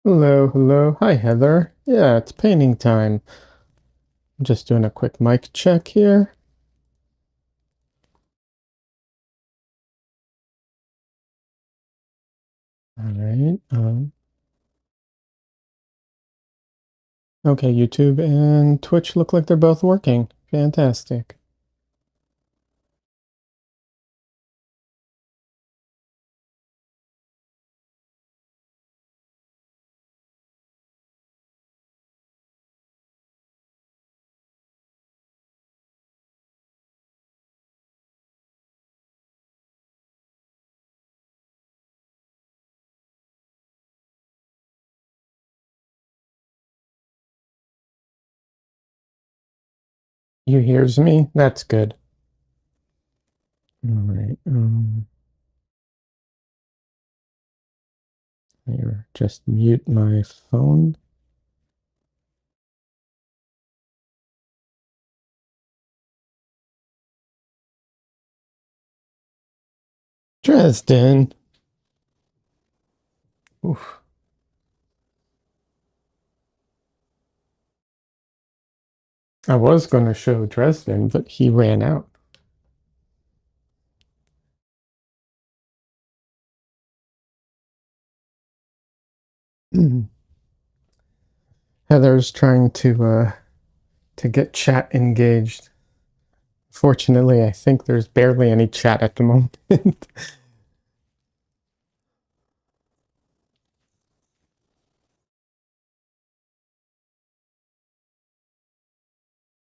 Hello, hello. Hi, Heather. Yeah, it's painting time. I'm just doing a quick mic check here. All right. Okay, YouTube and Twitch look like they're both working. Fantastic. You hears me? That's good. All right. Here, just mute my phone. Dresden. Oof. I was going to show Dresden, but he ran out. Heather's trying to get chat engaged. Fortunately, I think there's barely any chat at the moment.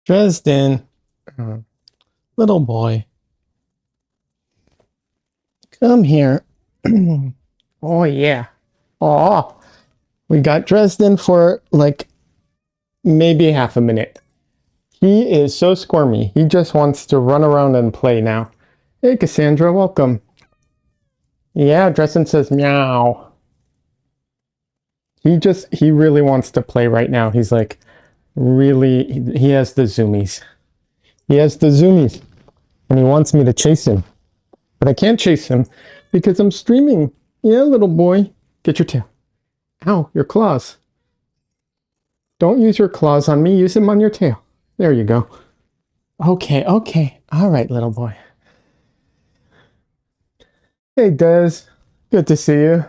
Dresden, uh, little boy, come here. Oh, yeah. Oh, we got Dresden for like maybe half a minute. He is so squirmy. He just wants to run around and play now. Hey, Cassandra, welcome. Yeah, Dresden says meow. He really wants to play right now. He's like, really, he has the zoomies. He has the zoomies. And he wants me to chase him. But I can't chase him because I'm streaming. Yeah, little boy. Get your tail. Ow, your claws. Don't use your claws on me. Use them on your tail. There you go. Okay, okay. All right, little boy. Hey, Des. Good to see you.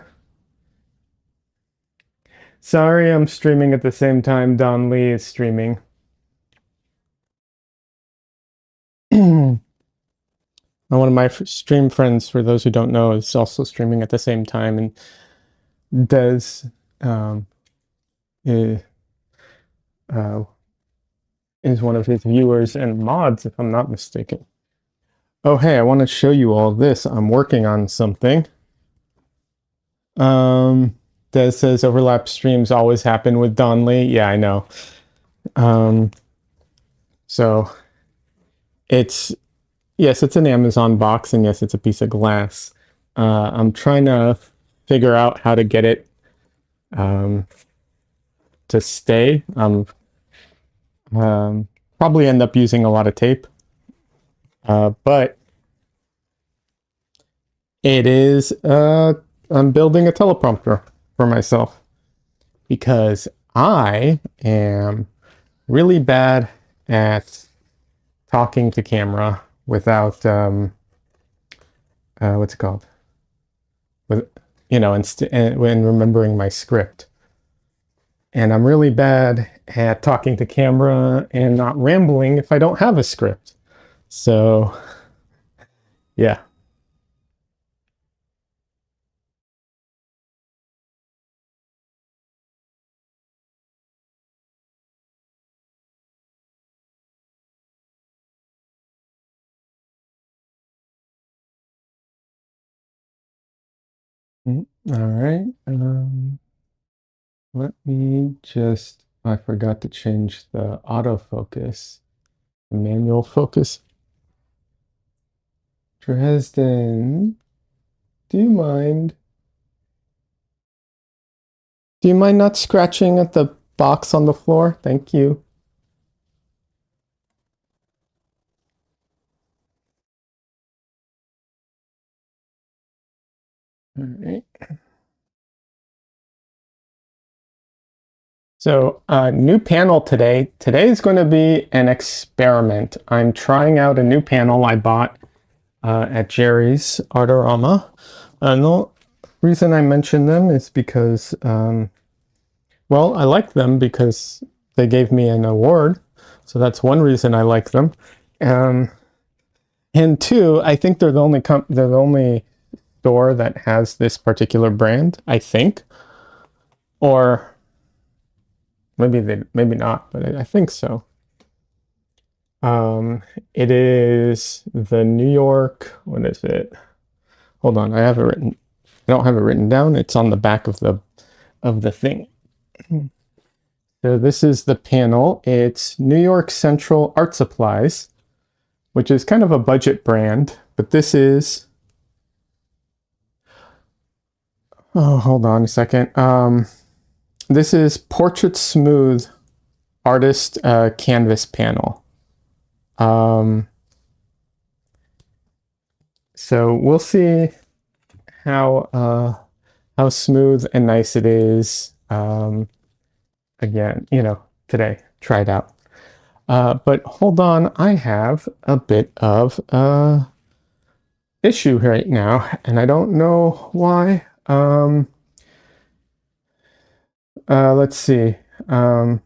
Sorry I'm streaming at the same time Don Lee is streaming. One of my stream friends, for those who don't know, is also streaming at the same time, and Des um, is, uh, is one of his viewers and mods, if I'm not mistaken. Oh, hey, I want to show you all this. I'm working on something. Des says overlap streams always happen with Don Lee. Yeah, I know. Um, so it's, yes, it's an Amazon box, and yes, it's a piece of glass. I'm trying to figure out how to get it um, to stay. Probably end up using a lot of tape, but it is. I'm building a teleprompter for myself because I am really bad at talking to camera without what's it called? With when remembering my script. And I'm really bad at talking to camera and not rambling if I don't have a script. So, yeah. All right. Let me just, I forgot to change the autofocus, the manual focus. Dresden, do you mind? Do you mind not scratching at the box on the floor? Thank you. All right. So, new panel today. Today is going to be an experiment. I'm trying out a new panel I bought at Jerry's Artorama. The reason I mention them is because, well, I like them because they gave me an award. So that's one reason I like them. And two, I think they're the only store that has this particular brand, I think. Or maybe not, but I think so. It is the New York, what is it? Hold on, I don't have it written down. It's on the back of the thing. So this is the panel. It's New York Central Art Supplies, which is kind of a budget brand, but this is, oh, hold on a second. This is Portrait Smooth Artist Canvas Panel. So we'll see how smooth and nice it is. Again, today, try it out. But hold on, I have a bit of issue right now, and I don't know why. Let's see. So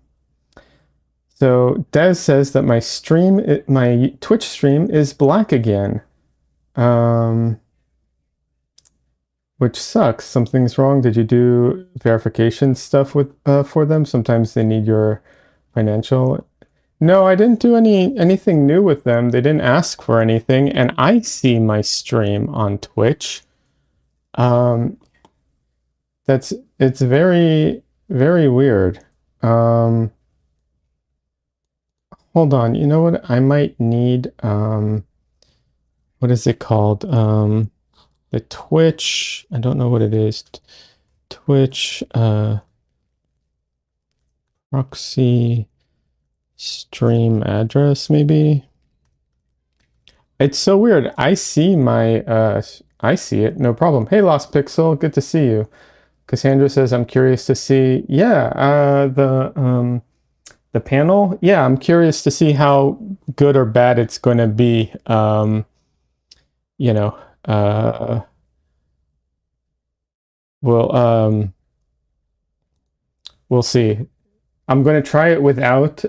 Des says that my Twitch stream is black again, which sucks. Something's wrong. Did you do verification stuff for them? Sometimes they need your financial. No, I didn't do anything new with them. They didn't ask for anything, and I see my stream on Twitch. It's very, very weird. Hold on, you know what? I might need, what is it called? The Twitch, I don't know what it is. Twitch, proxy stream address, maybe? It's so weird. I see I see it, no problem. Hey, Lost Pixel, good to see you. Cassandra says, I'm curious to see, yeah, the panel, yeah, I'm curious to see how good or bad it's going to be. We'll see. I'm going to try it without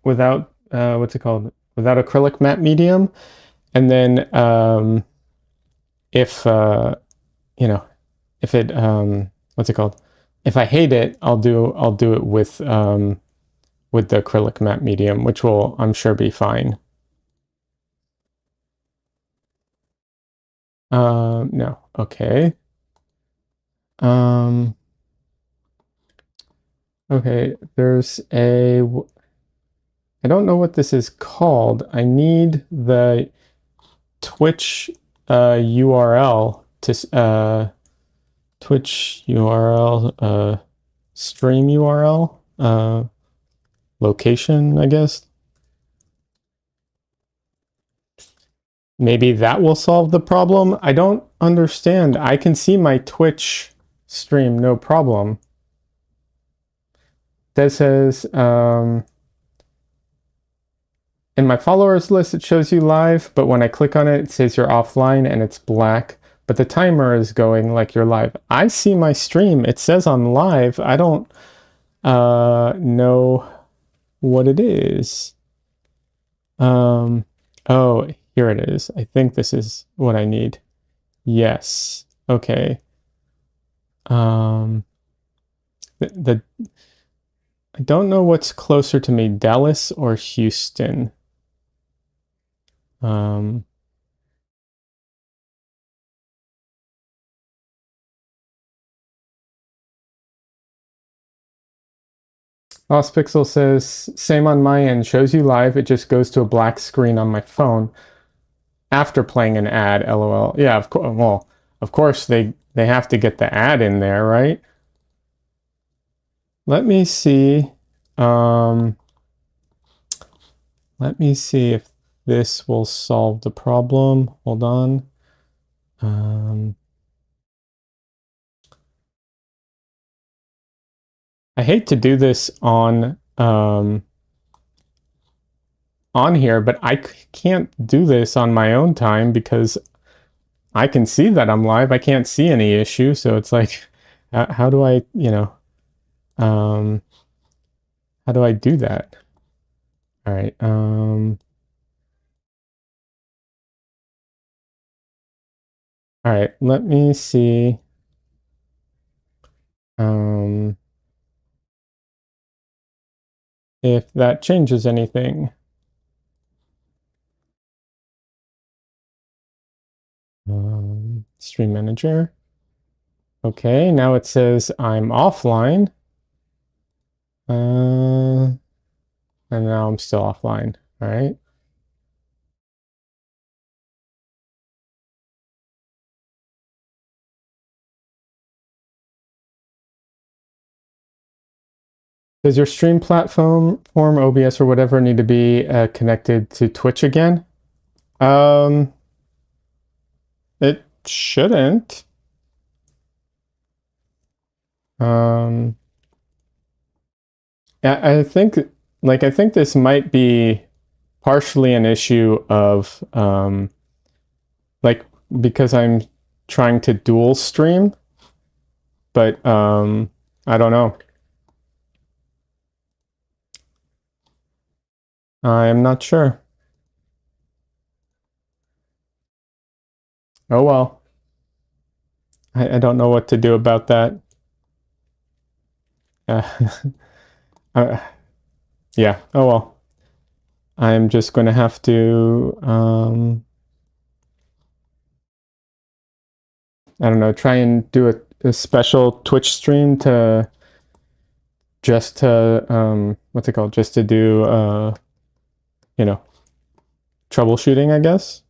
what's it called? Without acrylic matte medium, and then if if it what's it called? If I hate it, I'll do it with the acrylic matte medium, which will, I'm sure, be fine. No, okay. Okay, there's I don't know what this is called. I need the Twitch URL to Twitch URL stream URL location, I guess. Maybe that will solve the problem. I don't understand. I can see my Twitch stream, no problem. That says, in my followers list, it shows you live, but when I click on it, it says you're offline and it's black, but the timer is going like you're live. I see my stream. It says I'm live. I don't know what it is. Oh, here it is. I think this is what I need. Yes. Okay. I don't know what's closer to me, Dallas or Houston. Lost Pixel says, same on my end, shows you live, it just goes to a black screen on my phone after playing an ad, LOL. Yeah, of course. Well, of course they have to get the ad in there, right? Let me see. Let me see if this will solve the problem. Hold on. I hate to do this on here, but I can't do this on my own time because I can see that I'm live. I can't see any issue. So it's like, how do I, um, how do I do that? All right. All right. Let me see. Um, if that changes anything. Stream manager. Okay, now it says I'm offline. And now I'm still offline. All right. Does your stream platform, OBS or whatever, need to be connected to Twitch again? It shouldn't. I think, I think this might be partially an issue of, because I'm trying to dual stream, but I don't know. I'm not sure. Oh well. I don't know what to do about that. Uh, yeah, oh well. I'm just going to have to, I don't know, try and do a special Twitch stream to just to, what's it called? Just to do, troubleshooting, I guess.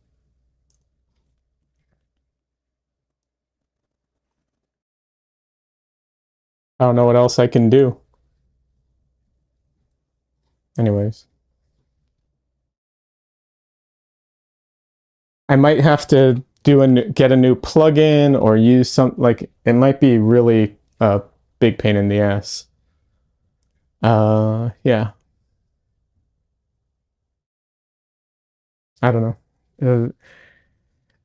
I don't know what else I can do. Anyways. I might have to get a new plugin or use some, it might be really a big pain in the ass. Yeah. I don't know.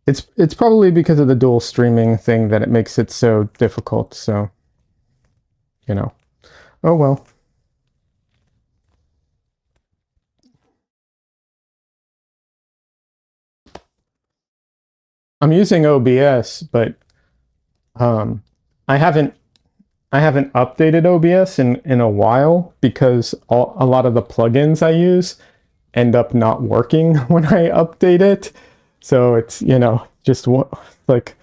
It's probably because of the dual streaming thing that it makes it so difficult. So, oh well. I'm using OBS, but I haven't updated OBS in a while because a lot of the plugins I use end up not working when I update it. So it's, just like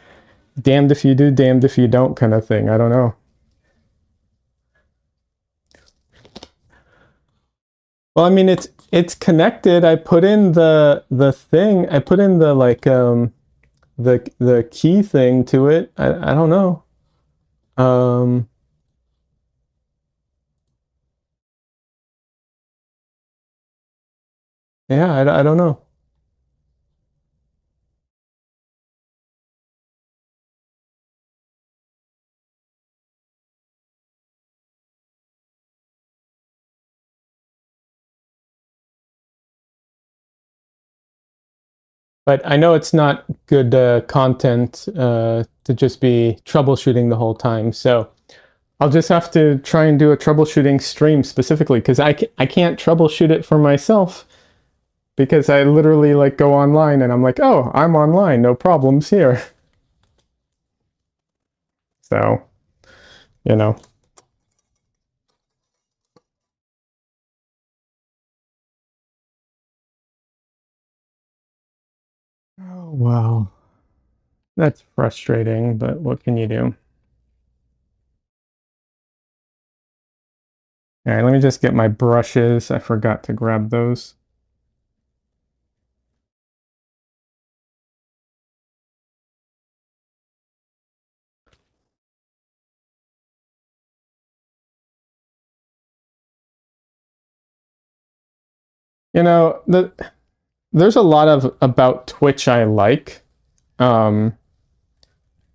damned if you do, damned if you don't kind of thing. I don't know. Well, I mean, it's connected. I put in the thing. I put in the the key thing to it. I don't know. Yeah, I don't know. But I know it's not good content to just be troubleshooting the whole time. So I'll just have to try and do a troubleshooting stream specifically because I can't troubleshoot it for myself because I literally go online and I'm like, oh, I'm online, no problems here. So, you know. Oh, wow. That's frustrating, but what can you do? All right, let me just get my brushes. I forgot to grab those. There's a lot of about Twitch I like.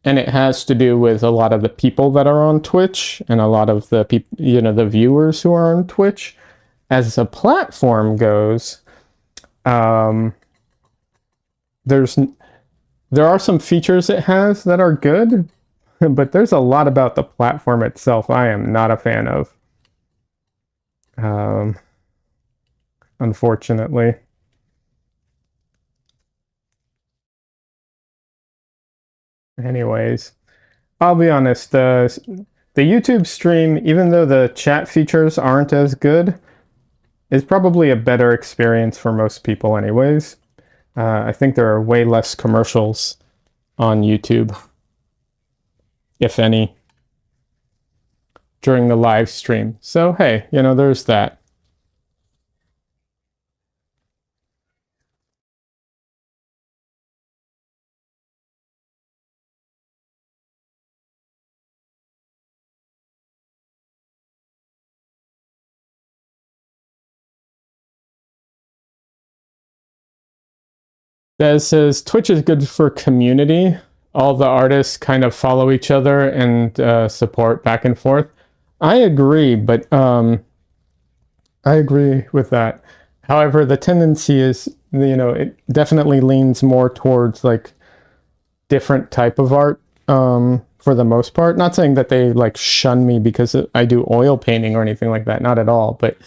and it has to do with a lot of the people that are on Twitch and a lot of the people, the viewers who are on Twitch. As a platform goes, there are some features it has that are good, but there's a lot about the platform itself I am not a fan of. Unfortunately. Anyways, I'll be honest, the YouTube stream, even though the chat features aren't as good, is probably a better experience for most people anyways. I think there are way less commercials on YouTube, if any, during the live stream. So hey, there's that. That says Twitch is good for community. All the artists kind of follow each other and support back and forth. I agree, but I agree with that. However, the tendency is, it definitely leans more towards like different type of art for the most part. Not saying that they like shun me because I do oil painting or anything like that. Not at all. But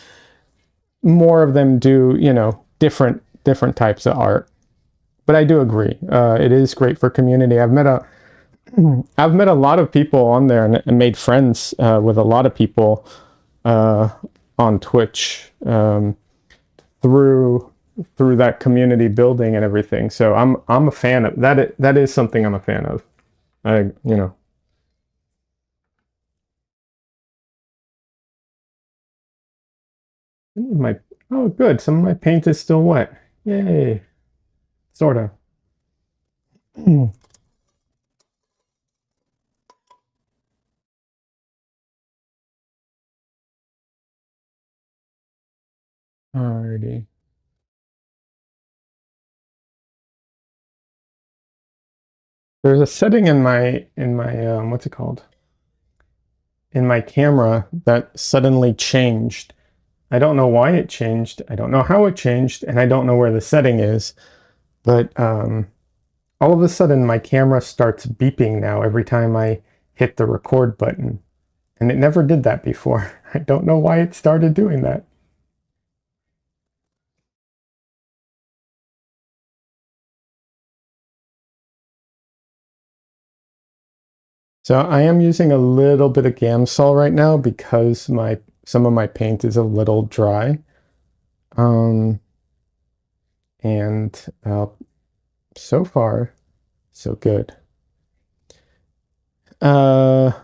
more of them do, different types of art. But I do agree. It is great for community. I've met a lot of people on there and made friends with a lot of people on Twitch through that community building and everything. So I'm a fan of that. That is something I'm a fan of. Oh good. Some of my paint is still wet. Yay. Sort of. Alrighty. There's a setting in my what's it called? In my camera that suddenly changed. I don't know why it changed. I don't know how it changed, and I don't know where the setting is. But all of a sudden, my camera starts beeping now every time I hit the record button. And it never did that before. I don't know why it started doing that. So I am using a little bit of Gamsol right now because some of my paint is a little dry. And so far, so good. Lost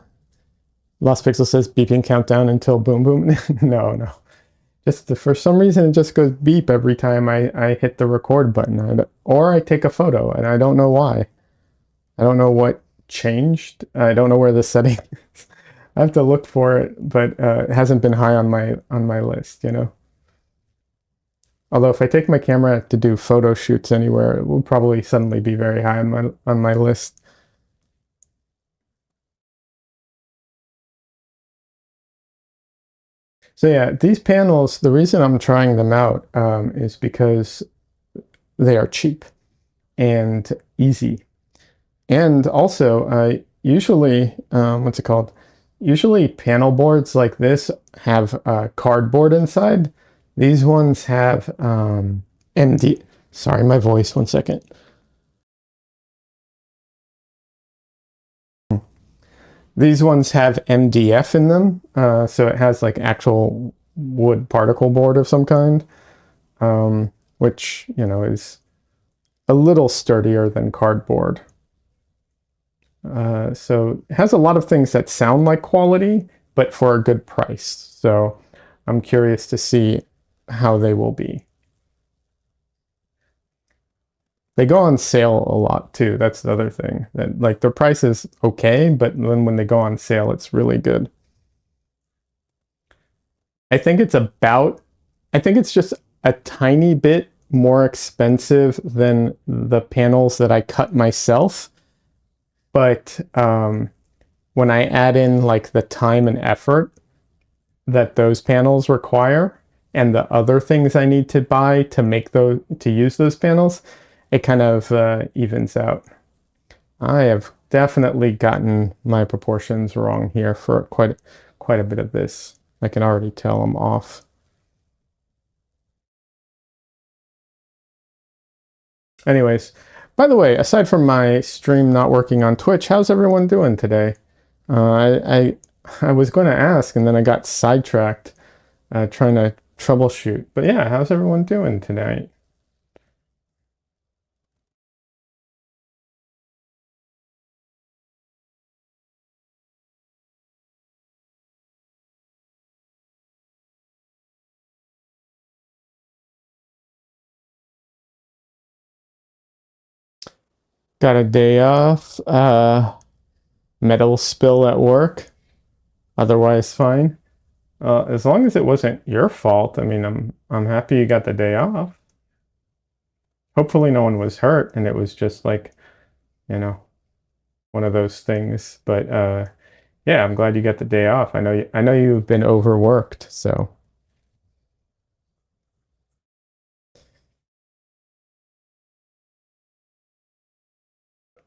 Pixel says beeping countdown until boom boom. No. Just for some reason it just goes beep every time I hit the record button, or I take a photo, and I don't know why. I don't know what changed. I don't know where the setting is. I have to look for it, but it hasn't been high on my list, Although if I take my camera to do photo shoots anywhere, it will probably suddenly be very high on my list. So yeah, these panels, the reason I'm trying them out is because they are cheap and easy. And also, usually, what's it called? Usually panel boards like this have cardboard inside. These ones have MD. Sorry, my voice, 1 second. These ones have MDF in them, so it has like actual wood particle board of some kind, which, is a little sturdier than cardboard. So it has a lot of things that sound like quality, but for a good price. So I'm curious to see how they will be. They go on sale a lot too. That's the other thing. That like their price is okay, but when they go on sale, it's really good. I think it's just a tiny bit more expensive than the panels that I cut myself. but when I add in like the time and effort that those panels require and the other things I need to buy to make those, to use those panels, it kind of evens out. I have definitely gotten my proportions wrong here for quite a bit of this. I can already tell I'm off. Anyways, by the way, aside from my stream not working on Twitch, how's everyone doing today? I was going to ask, and then I got sidetracked trying to troubleshoot. But yeah, how's everyone doing tonight? Got a day off. Metal spill at work. Otherwise fine. As long as it wasn't your fault. I mean, I'm happy you got the day off. Hopefully no one was hurt and it was just like, you know, one of those things. But yeah, I'm glad you got the day off. I know you've been overworked, so.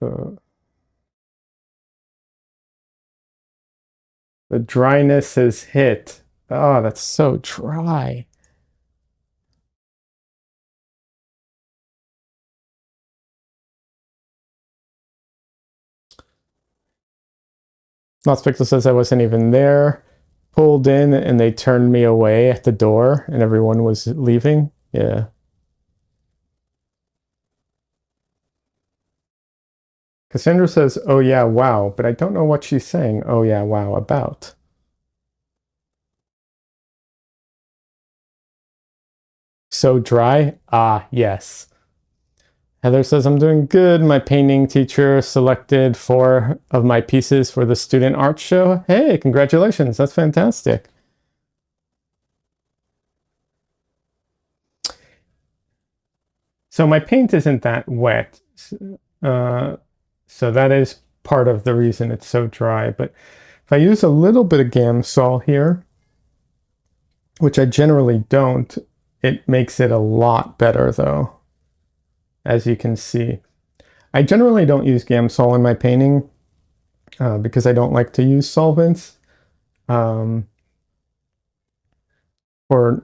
Uh, the dryness has hit. Oh, that's so dry. Spectral says I wasn't even there. Pulled in and they turned me away at the door and everyone was leaving. Yeah. Cassandra says, oh yeah, wow, but I don't know what she's saying, oh yeah, wow, about. So dry? Ah, yes. Heather says, I'm doing good. My painting teacher selected 4 of my pieces for the student art show. Hey, congratulations. That's fantastic. So my paint isn't that wet. So that is part of the reason it's so dry. But if I use a little bit of Gamsol here, which I generally don't, it makes it a lot better though, as you can see. I generally don't use Gamsol in my painting because I don't like to use solvents for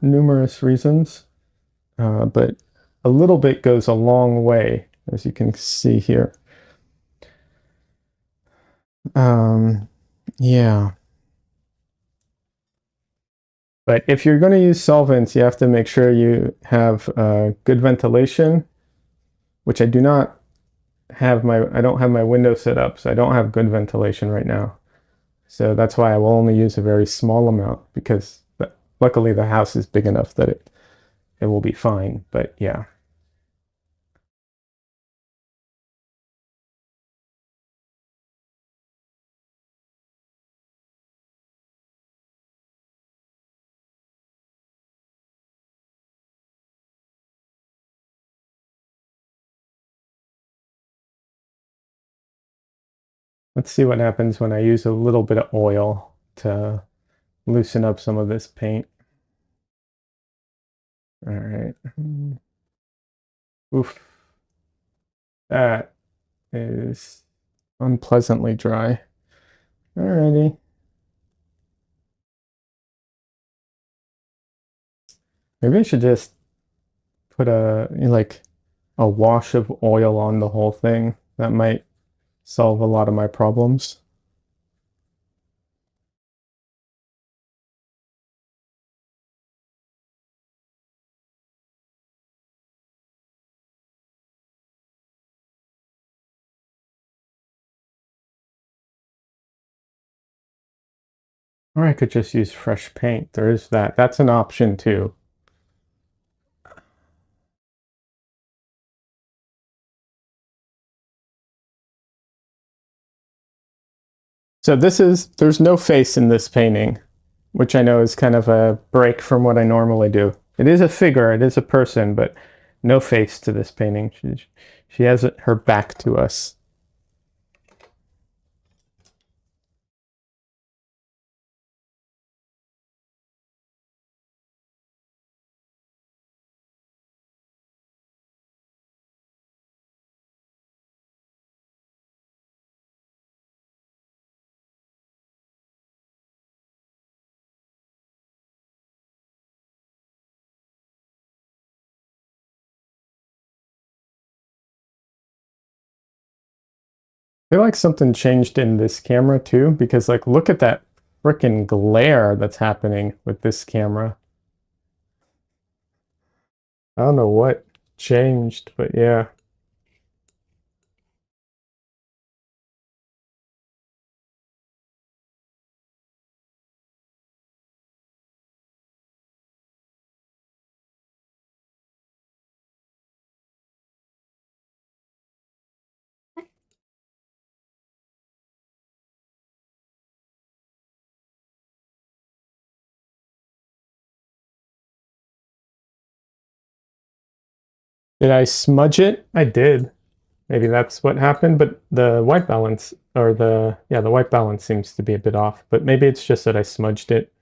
numerous reasons. But a little bit goes a long way, as you can see here. Yeah. But if you're going to use solvents, you have to make sure you have good ventilation, which I do not have I don't have my window set up, so I don't have good ventilation right now. So that's why I will only use a very small amount, because luckily the house is big enough that it will be fine. But yeah. Let's see what happens when I use a little bit of oil to loosen up some of this paint. All right. Oof. That is unpleasantly dry. Alrighty. Maybe I should just put like a wash of oil on the whole thing. That might solve a lot of my problems. Or I could just use fresh paint. There is that. That's an option too. So there's no face in this painting, which I know is kind of a break from what I normally do. It is a figure, it is a person, but no face to this painting. She has her back to us. I feel like something changed in this camera too, because like look at that freaking glare that's happening with this camera. I don't know what changed, but yeah. Did I smudge it? I did. Maybe that's what happened, but the white balance or the white balance seems to be a bit off, but maybe it's just that I smudged it.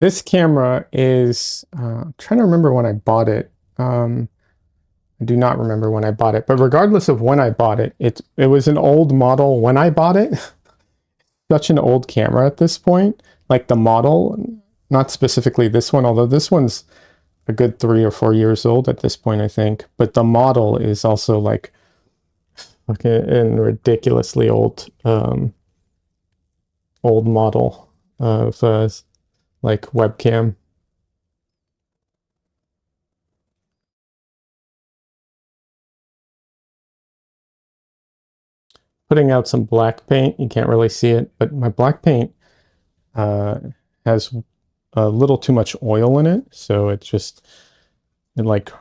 This camera is, I'm trying to remember when I bought it. I do not remember when I bought it, but regardless of when I bought it, it was an old model when I bought it. Such an old camera at this point. Like the model, not specifically this one, although this one's a good 3 or 4 years old at this point, I think. But the model is also like an ridiculously old model of like webcam. Putting out some black paint. You can't really see it, but my black paint uh, has a little too much oil in it, so it like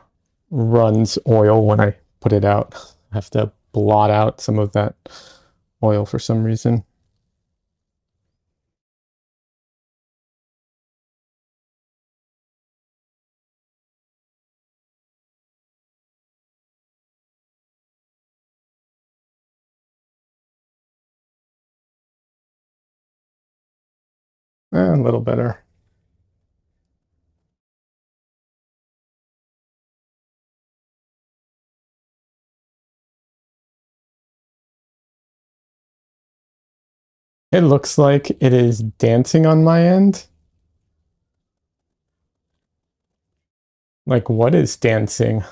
runs oil when I put it out. I have to blot out some of that oil for some reason. A little better. It looks like it is dancing on my end. Like, what is dancing?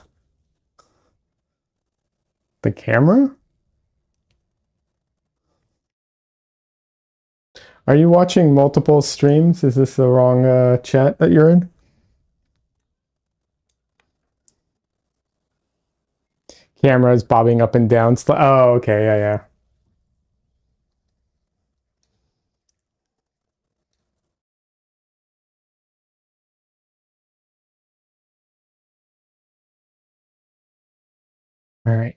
The camera? Are you watching multiple streams? Is this the wrong chat that you're in? Camera is bobbing up and down. Oh, okay, yeah, yeah. All right.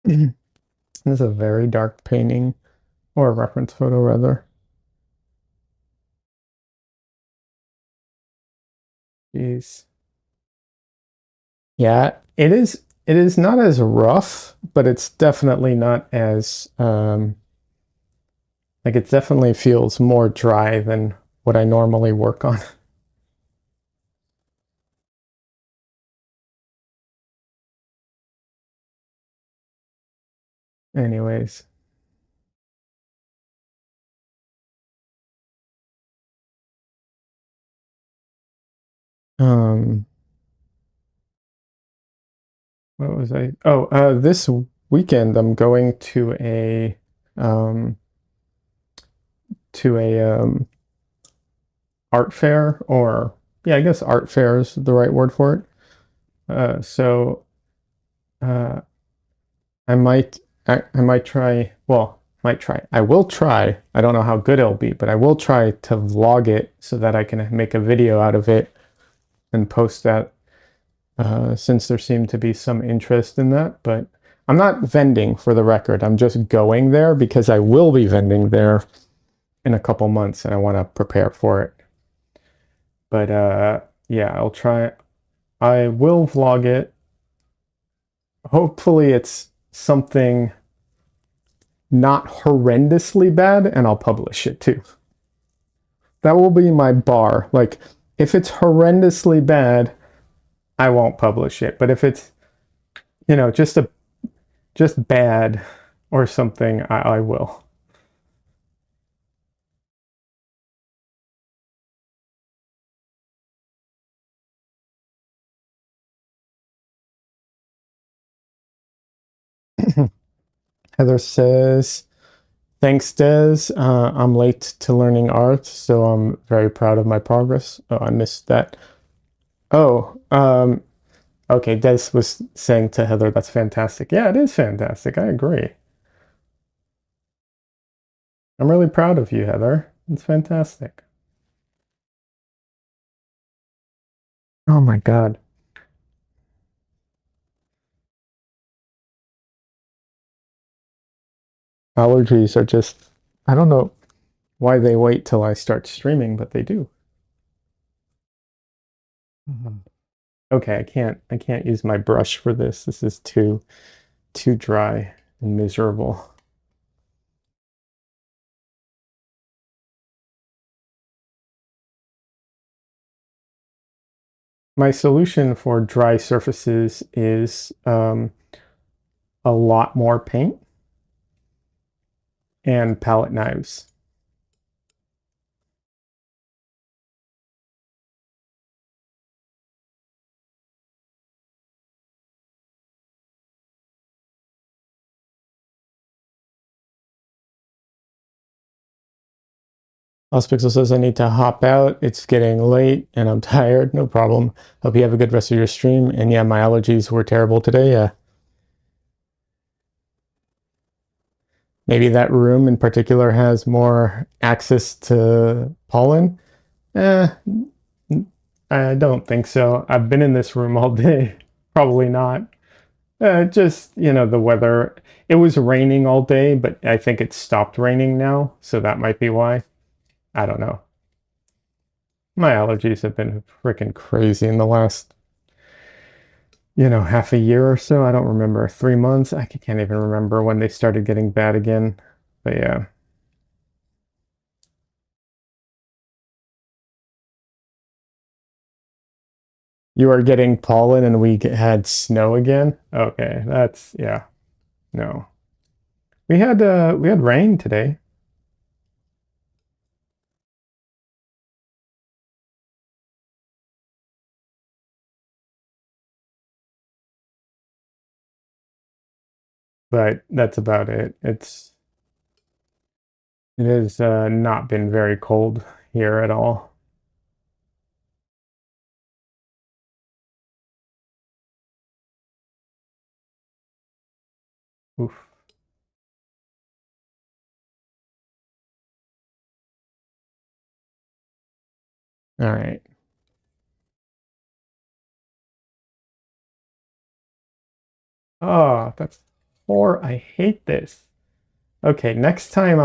This is a very dark painting, or a reference photo, rather. Jeez. Yeah, it is. It is not as rough, but it's definitely not as like it definitely feels more dry than what I normally work on. Anyways, Um, what was I? Oh, this weekend I'm going um, to a art fair, or yeah, I guess art fair is the right word for it. So uh, I might try. Well, might try. I will try. I don't know how good it'll be, but I will try to vlog it so that I can make a video out of it and post that. Since there seemed to be some interest in that, but I'm not vending, for the record. I'm just going there because I will be vending there in a couple months and I want to prepare for it. But yeah, I'll try. I will vlog it. Hopefully it's something not horrendously bad and I'll publish it too. That will be my bar. Like, if it's horrendously bad, I won't publish it. But if it's, just bad or something, I will. Heather says, thanks, Des. I'm late to learning art, so I'm very proud of my progress. Oh, I missed that. Oh, okay. Des was saying to Heather, that's fantastic. Yeah, it is fantastic. I agree. I'm really proud of you, Heather. It's fantastic. Oh my God. Allergies are just, I don't know why they wait till I start streaming, but they do. Mhm. Okay, I can't use my brush for this. This is too dry and miserable. My solution for dry surfaces is a lot more paint and palette knives. Pixel says I need to hop out. It's getting late and I'm tired. No problem. Hope you have a good rest of your stream. And yeah, my allergies were terrible today. Yeah. Maybe that room in particular has more access to pollen. Eh, I don't think so. I've been in this room all day. Probably not. Just, the weather. It was raining all day, but I think it stopped raining now, so that might be why. I don't know. My allergies have been freaking crazy in the last, half a year or so. I don't remember. 3 months. I can't even remember when they started getting bad again. But yeah. You are getting pollen and we had snow again? Okay, that's, yeah. No. We had rain today. But that's about it. It has not been very cold here at all. Oof. All right. Oh, that's I hate this. Okay, next time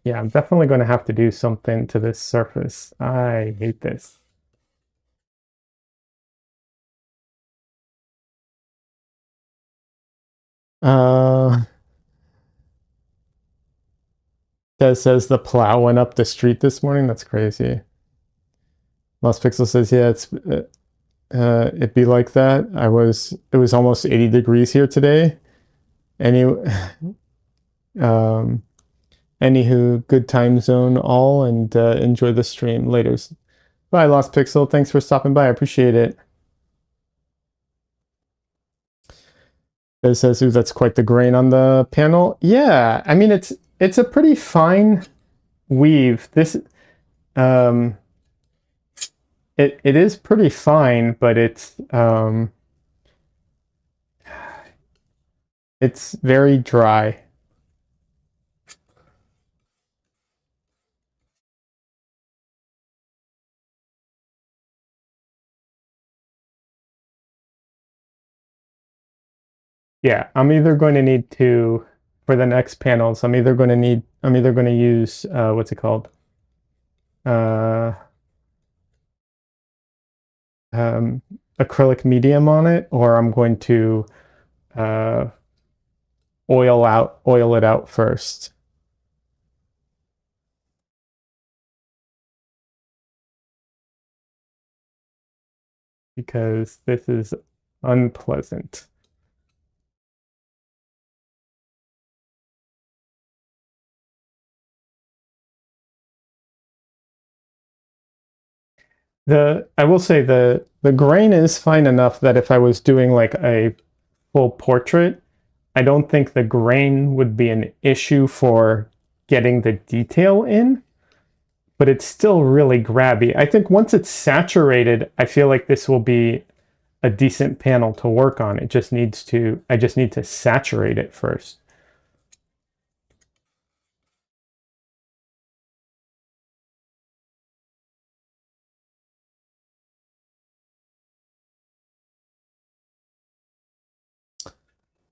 yeah, I'm definitely gonna have to do something to this surface. I hate this. Uh, that says the plow went up the street this morning. That's crazy. Lost Pixel says, yeah, it'd be like that. It was almost 80 degrees here today. Any, um, Anywho, good time zone all, and enjoy the stream. Laters. Bye, Lost Pixel. Thanks for stopping by. I appreciate it. It says, "Ooh, that's quite the grain on the panel." Yeah, I mean it's a pretty fine weave. This it is pretty fine, but it's very dry. Yeah, I'm either going to need to, for the next panels, I'm either going to use, what's it called? Uh, Acrylic medium on it, or I'm going to uh, oil it out first. Because this is unpleasant. I will say the grain is fine enough that if I was doing like a full portrait, I don't think the grain would be an issue for getting the detail in, but it's still really grabby. I think once it's saturated, I feel like this will be a decent panel to work on. I just need to saturate it first.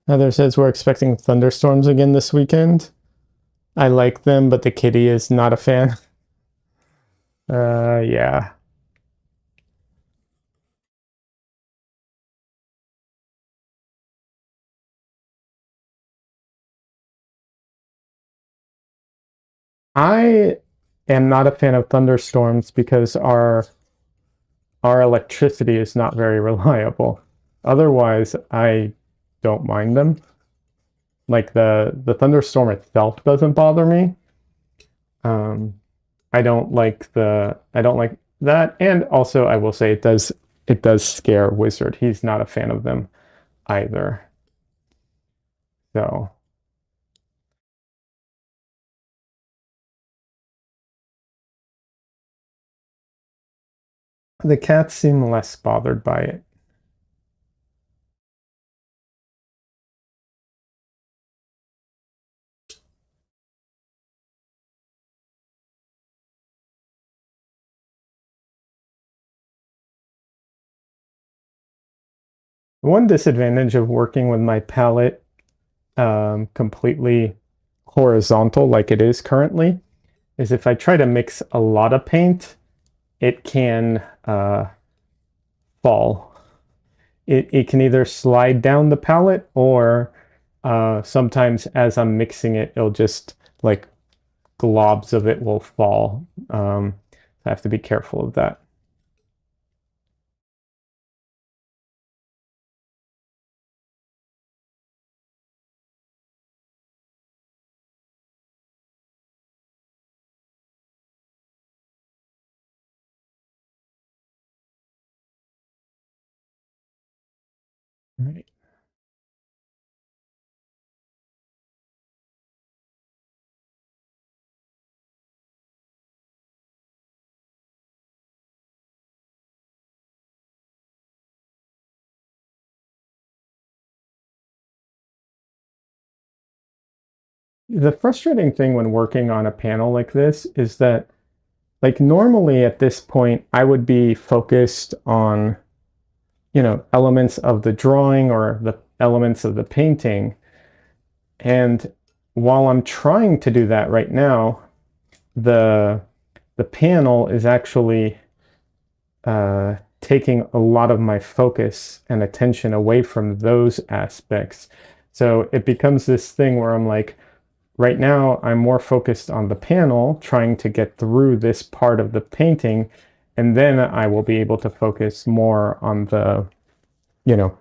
Heather says we're expecting thunderstorms again this weekend. I like them, but the kitty is not a fan. Yeah. I am not a fan of thunderstorms because our electricity is not very reliable. Otherwise, I don't mind them. Like the thunderstorm itself doesn't bother me. I don't like that, and also I will say it does scare Wizard. He's not a fan of them either. So the cats seem less bothered by it. One disadvantage of working with my palette completely horizontal like it is currently is if I try to mix a lot of paint, it can fall. It can either slide down the palette or sometimes as I'm mixing it, it'll just like globs of it will fall. I have to be careful of that. Right. The frustrating thing when working on a panel like this is that, like, normally at this point, I would be focused on, elements of the drawing or the elements of the painting. And while I'm trying to do that right now, the panel is actually taking a lot of my focus and attention away from those aspects. So it becomes this thing where I'm like, right now I'm more focused on the panel, trying to get through this part of the painting, and then I will be able to focus more on you know,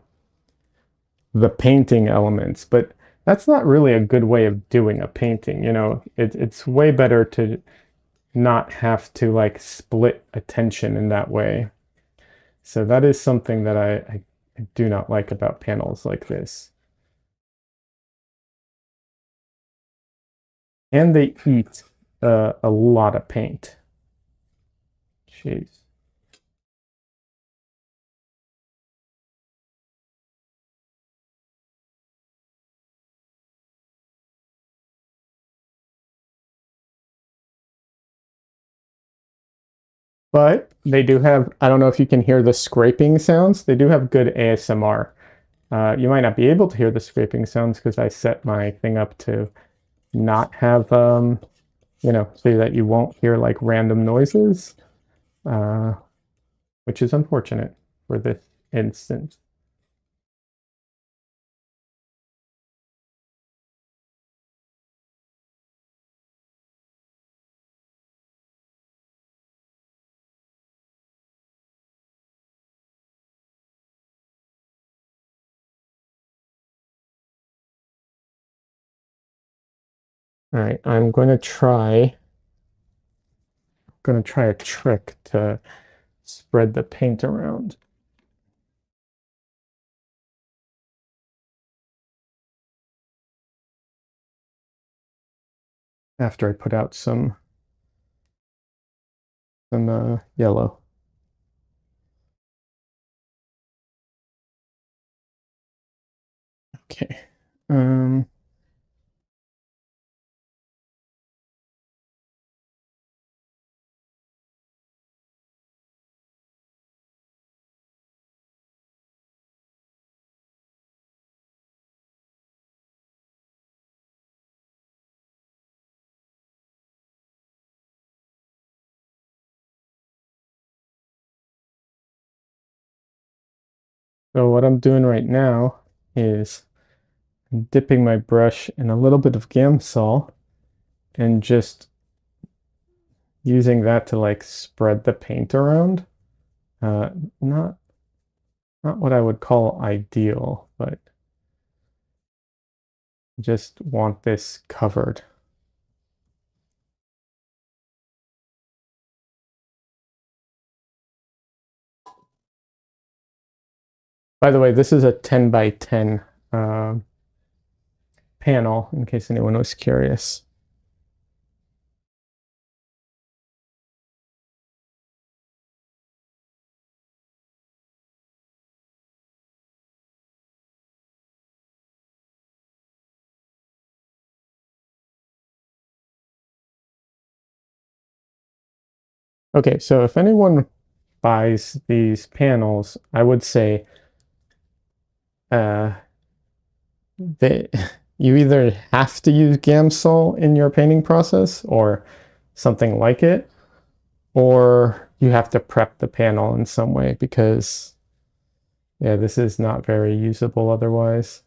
the painting elements. But that's not really a good way of doing a painting. It's way better to not have to like split attention in that way. So that is something that I do not like about panels like this. And they eat a lot of paint. Jeez. But they do have, I don't know if you can hear the scraping sounds. They do have good ASMR. You might not be able to hear the scraping sounds because I set my thing up to not have, so that you won't hear like random noises, uh, which is unfortunate for this instance. All right, I'm going to try a trick to spread the paint around. After I put out some yellow. Okay. Um, so what I'm doing right now is dipping my brush in a little bit of Gamsol and just using that to like spread the paint around. Uh, not not what I would call ideal, but just want this covered. By the way, this is a 10 by 10 uh, panel, in case anyone was curious. Okay, so if anyone buys these panels, I would say uh, they you either have to use Gamsol in your painting process or something like it, or you have to prep the panel in some way because yeah, this is not very usable otherwise.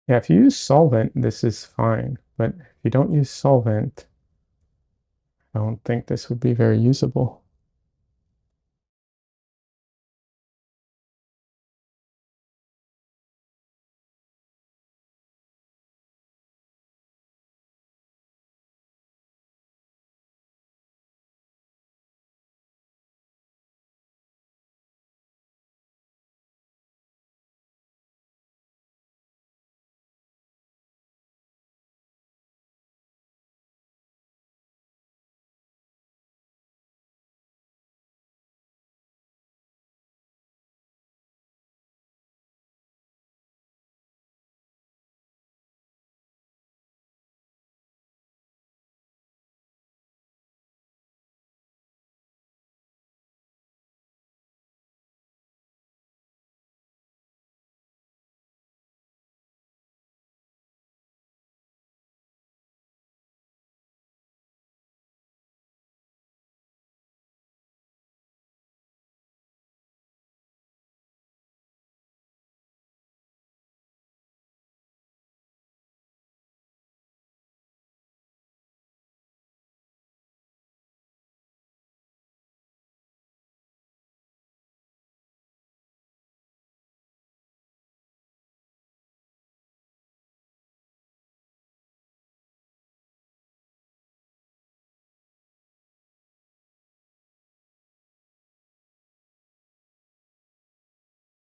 Yeah, if you use solvent, this is fine, but if you don't use solvent, I don't think this would be very usable.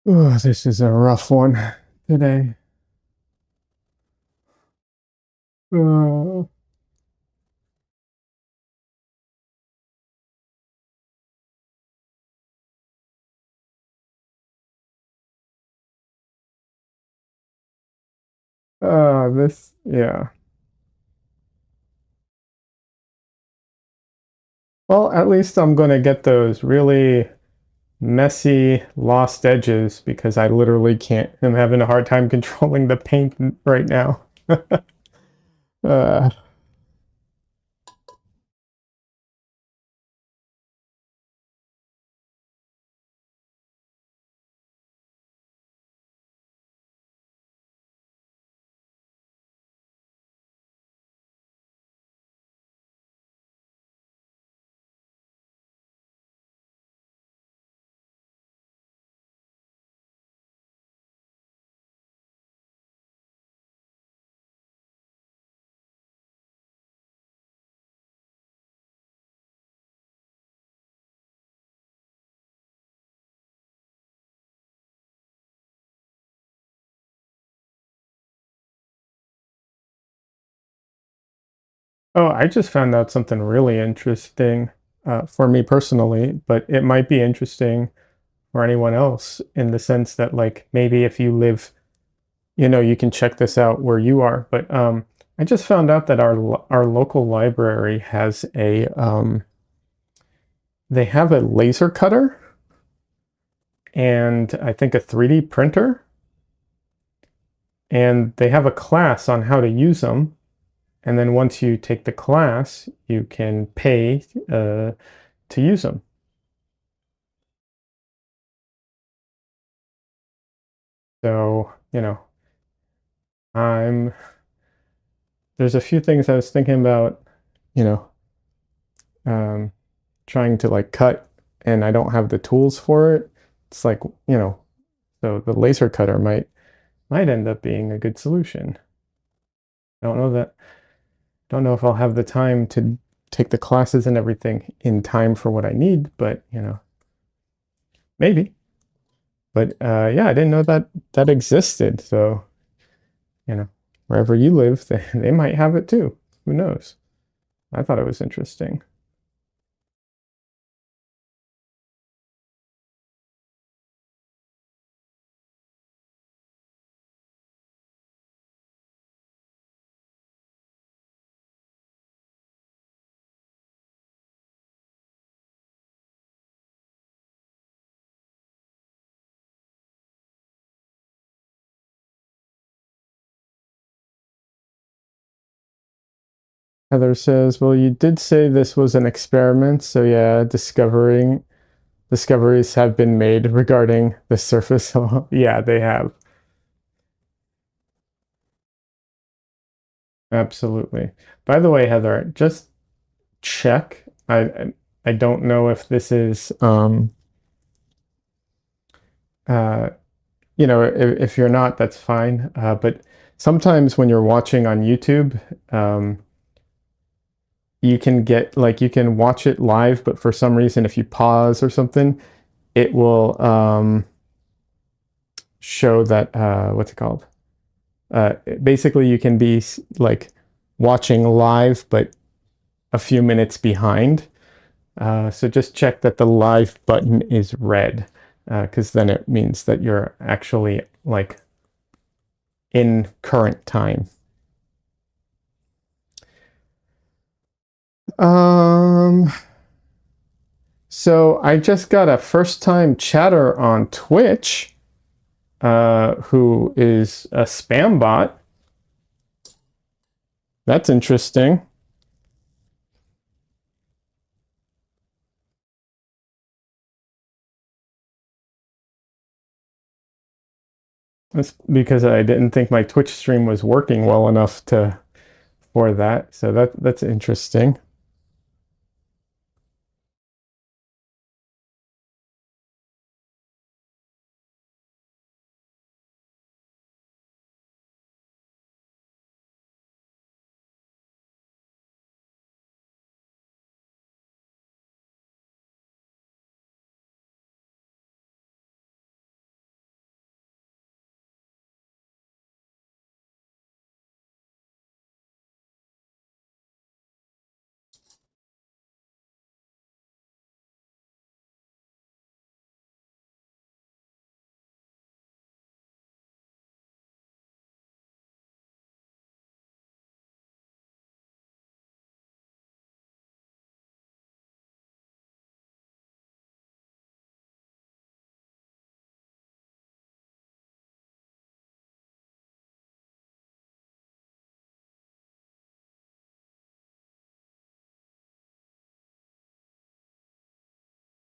Oh, this is a rough one today. Oh. Yeah. Well, at least I'm going to get those really messy lost edges because I literally can't. I'm having a hard time controlling the paint right now. uh, oh, I just found out something really interesting for me personally, but it might be interesting for anyone else in the sense that, like, maybe if you live, you can check this out where you are. But I just found out that our local library has they have a laser cutter and I think a 3D printer, and they have a class on how to use them. And then once you take the class, you can pay to use them. So, I'm there's a few things I was thinking about, you know, um, trying to like cut, and I don't have the tools for it. It's like, so the laser cutter might end up being a good solution. I don't know if I'll have the time to take the classes and everything in time for what I need, but maybe. But yeah, I didn't know that that existed. So, you know, wherever you live, they might have it too. Who knows? I thought it was interesting. Heather says, "Well, you did say this was an experiment, so yeah, discoveries have been made regarding the surface." Yeah, they have. Absolutely. By the way, Heather, just check. I don't know if this is uh if you're not, that's fine. But sometimes when you're watching on YouTube, you can get like you can watch it live, but for some reason, if you pause or something, it will show that what's it called? Basically, you can be like watching live, but a few minutes behind. So just check that the live button is red, because then it means that you're actually like in current time. Um, so I just got a first time chatter on Twitch, who is a spam bot. That's interesting. That's because I didn't think my Twitch stream was working well enough to for that. So that's interesting.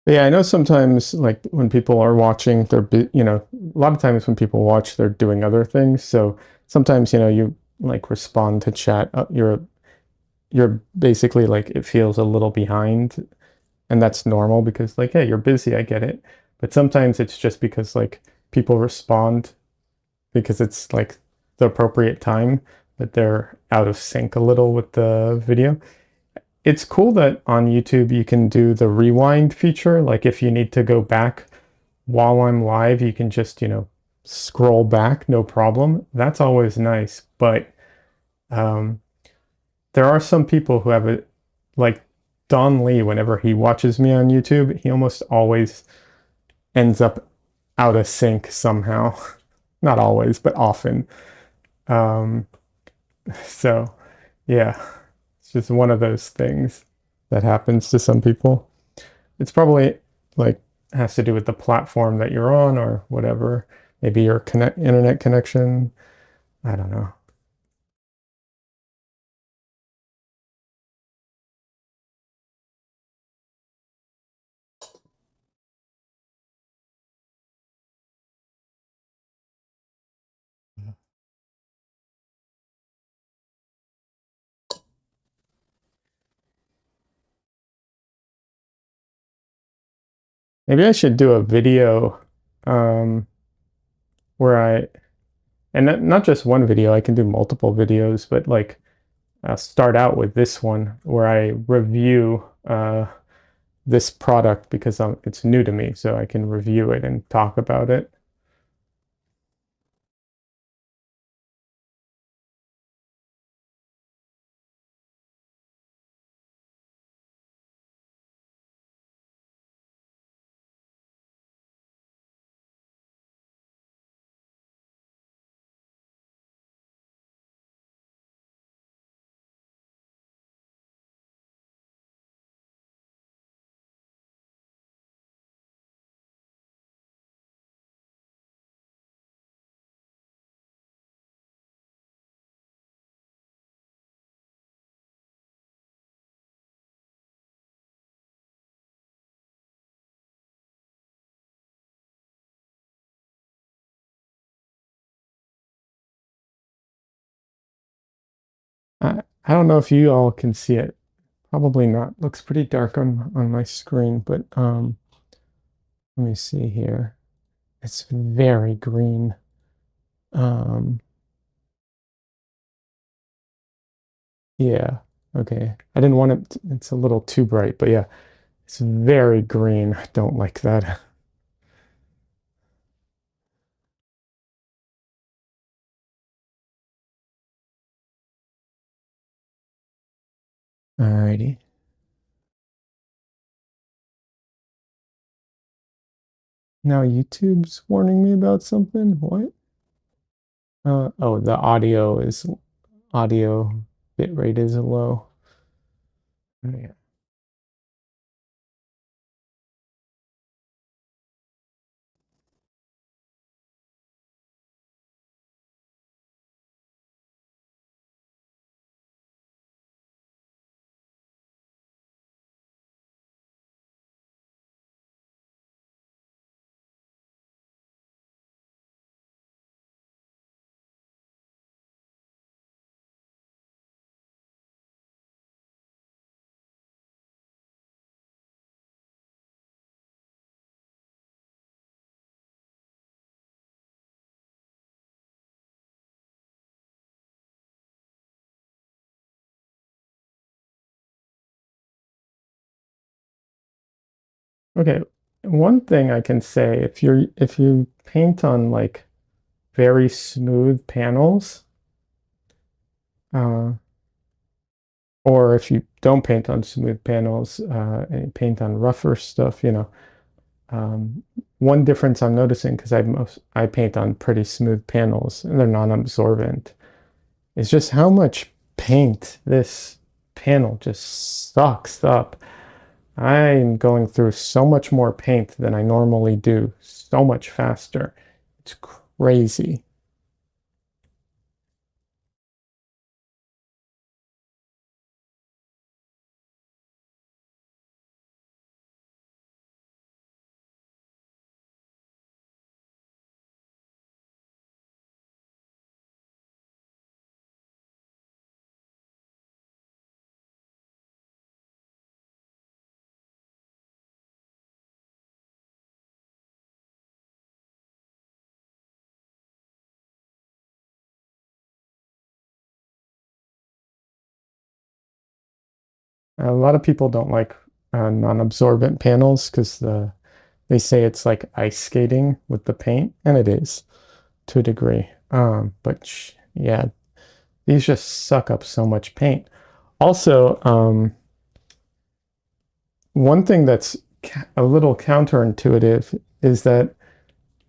Yeah, I know sometimes like when people are watching, a lot of times when people watch, they're doing other things. So sometimes, you like respond to chat, you're basically like it feels a little behind, and that's normal because like, hey, you're busy, I get it. But sometimes it's just because like people respond because it's like the appropriate time, but they're out of sync a little with the video. It's cool that on YouTube you can do the rewind feature. Like if you need to go back while I'm live, you can just, scroll back, no problem. That's always nice. But um, there are some people who have it, like Don Lee, whenever he watches me on YouTube, he almost always ends up out of sync somehow. Not always, but often. Um, so, yeah, it's just one of those things that happens to some people. It's probably like has to do with the platform that you're on or whatever. Maybe your internet connection. I don't know. Maybe I should do a video um, where and not just one video, I can do multiple videos, but like start out with this one where I review this product because it's new to me, so I can review it and talk about it. I don't know if you all can see it. Probably not. Looks pretty dark on my screen, but let me see here. It's very green. Um, yeah. Okay. I didn't want it. It's a little too bright, but yeah, it's very green. I don't like that. Alrighty. Now YouTube's warning me about something. What? Oh, the audio bit rate is low. Yeah. Okay. One thing I can say, if you paint on like very smooth panels, uh, or if you don't paint on smooth panels and you paint on rougher stuff, um, one difference I'm noticing because I paint on pretty smooth panels and they're non-absorbent is just how much paint this panel just sucks up. I'm going through so much more paint than I normally do, so much faster. It's crazy. A lot of people don't like non-absorbent panels because they say it's like ice skating with the paint, and it is to a degree. But yeah, these just suck up so much paint. Also, one thing that's a little counterintuitive is that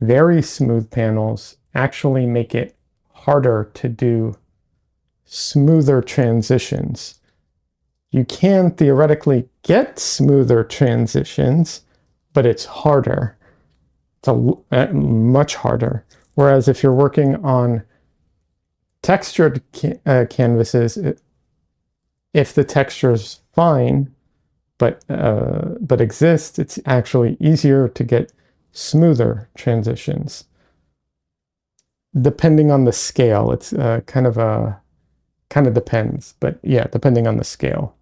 very smooth panels actually make it harder to do smoother transitions. You can theoretically get smoother transitions, but it's harder. It's much harder. Whereas if you're working on textured canvases, if the texture is fine but exists, it's actually easier to get smoother transitions. Depending on the scale, it's kind of depends, but yeah, depending on the scale.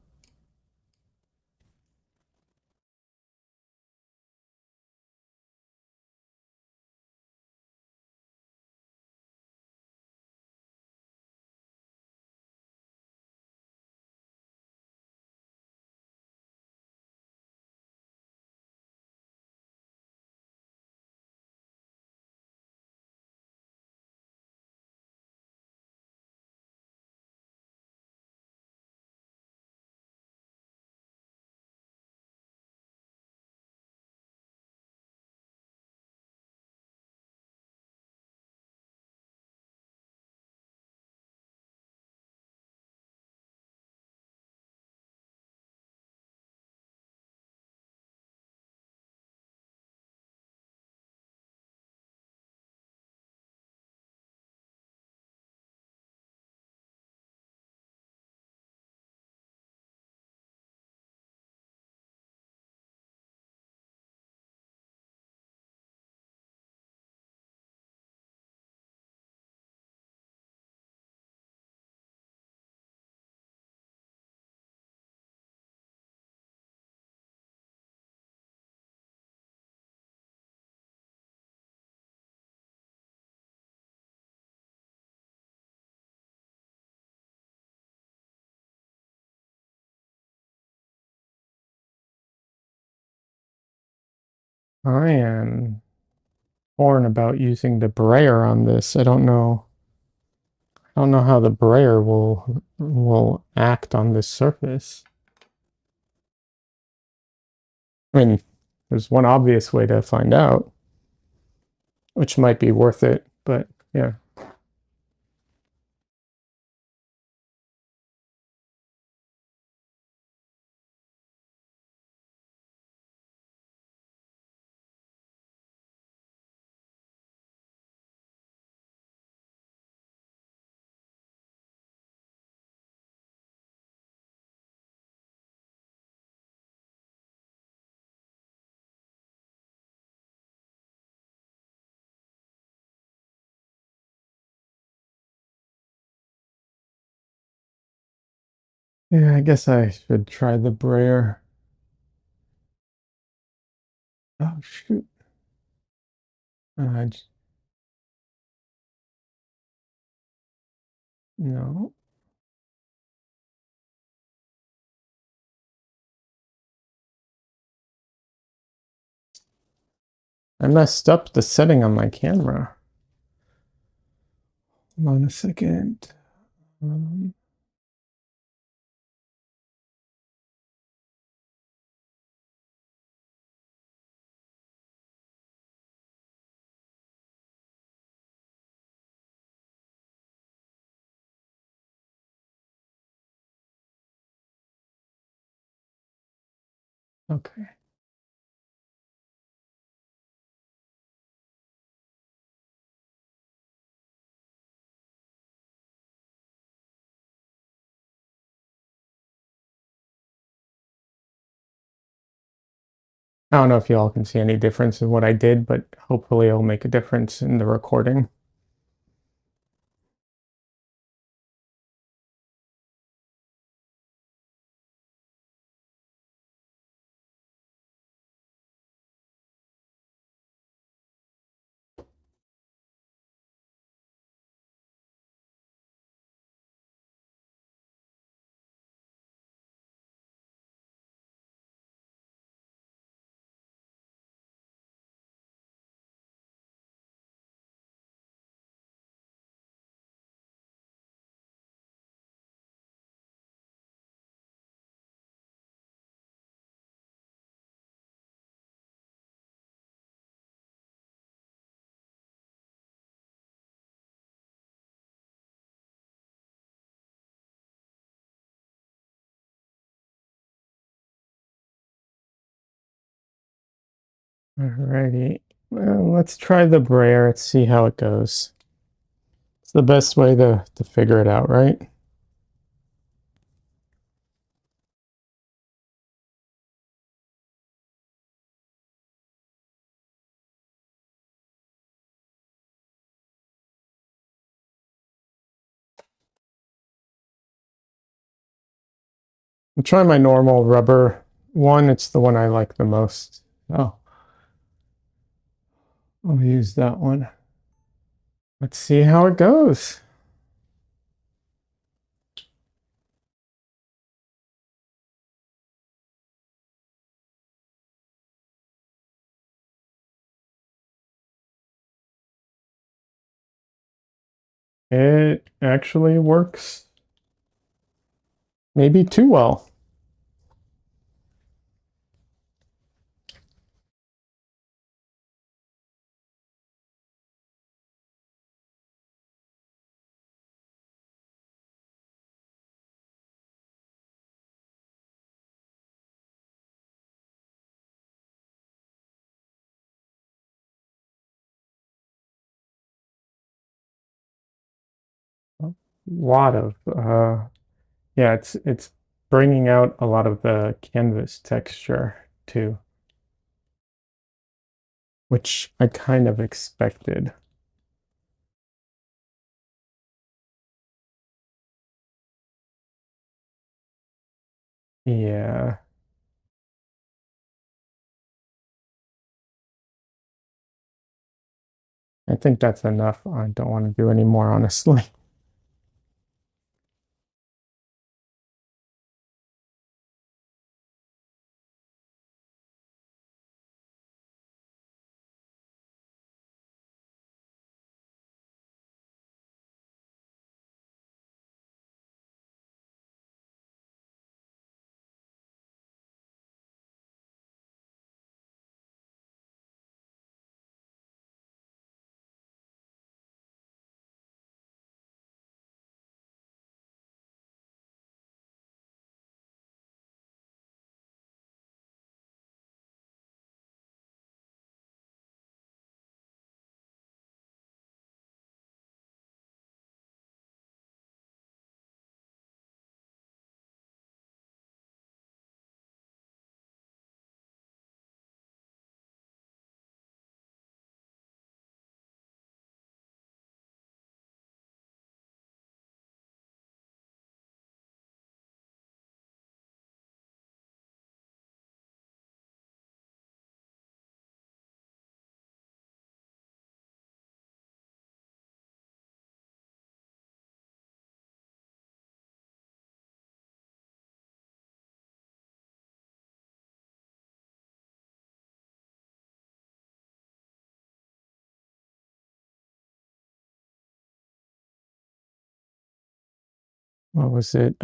I am torn about using the brayer on this. I don't know how the brayer will act on this surface. I mean, there's one obvious way to find out, which might be worth it, but yeah. Yeah, I guess I should try the brayer. Oh shoot. Uh, no. I messed up the setting on my camera. Hold on a second. Um, okay. I don't know if you all can see any difference in what I did, but hopefully it'll make a difference in the recording. Alrighty. Well, let's try the brayer. Let's see how it goes. It's the best way to figure it out, right? I'll try my normal rubber one. It's the one I like the most. Oh, I'll use that one. Let's see how it goes. It actually works maybe too well. A lot of yeah, it's bringing out a lot of the canvas texture too, which I kind of expected. Yeah, I think that's enough. I don't want to do any more, honestly. What was it?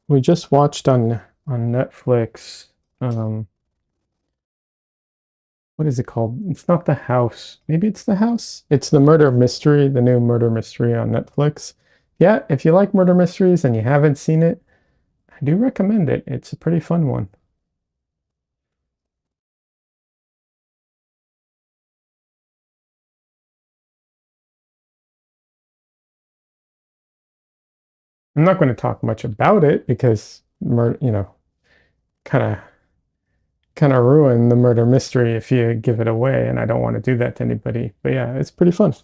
We just watched on Netflix. What is it called? It's not The House. Maybe it's The House. It's the murder mystery, the new murder mystery on Netflix. Yeah, if you like murder mysteries and you haven't seen it, I do recommend it. It's a pretty fun one. I'm not going to talk much about it because kind of kind of ruin the murder mystery if you give it away, and I don't want to do that to anybody. But yeah, it's pretty fun.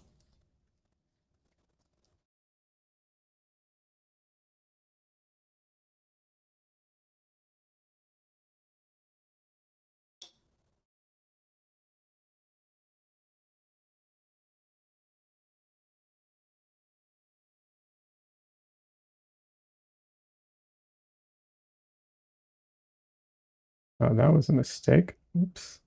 Oh, that was a mistake. Oops.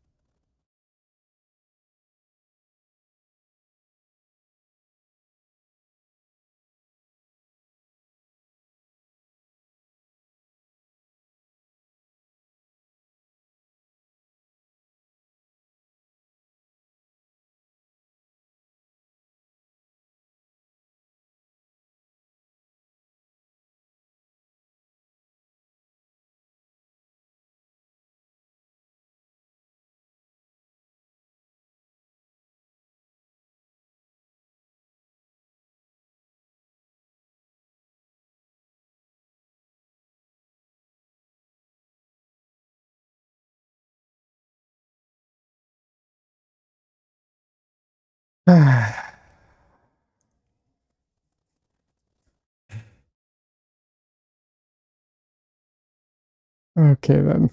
Okay then.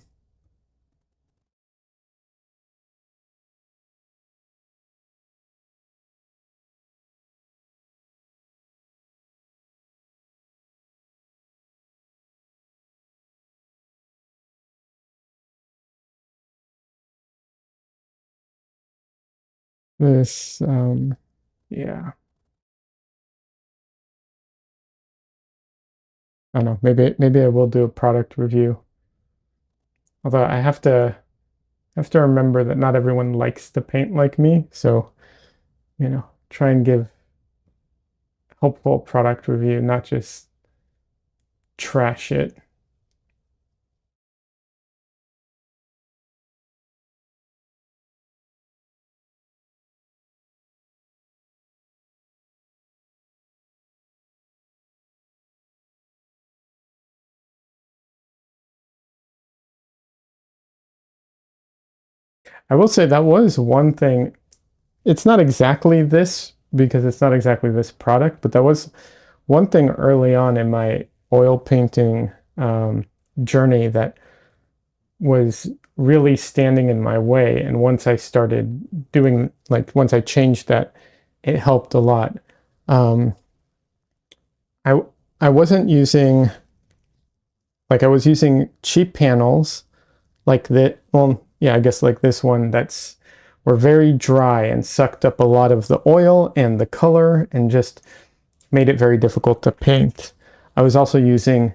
This, yeah. I don't know. Maybe I will do a product review. Although I have to remember that not everyone likes to paint like me, so try and give helpful product review, not just trash it. I will say that was one thing. It's not exactly this because it's not exactly this product, but that was one thing early on in my oil painting journey that was really standing in my way. And once I started doing, like, once I changed that, it helped a lot. Um, I I wasn't using like I was using cheap panels like that. Well, yeah, I guess like this one that's were very dry and sucked up a lot of the oil and the color and just made it very difficult to paint. I was also using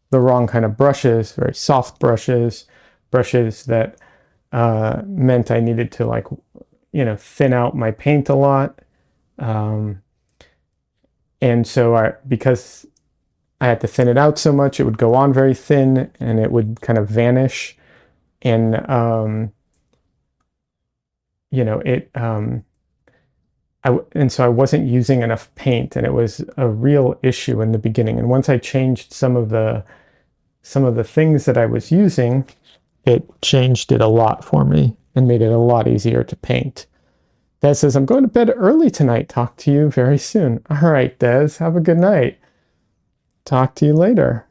the wrong kind of brushes, very soft brushes, brushes that meant I needed to like thin out my paint a lot. Um, and so because I had to thin it out so much, it would go on very thin and it would kind of vanish. And it and so I wasn't using enough paint, and it was a real issue in the beginning. And once I changed some of the things that I was using, it changed it a lot for me and made it a lot easier to paint. Des says, I'm going to bed early tonight. Talk to you very soon. All right, Des, have a good night. Talk to you later.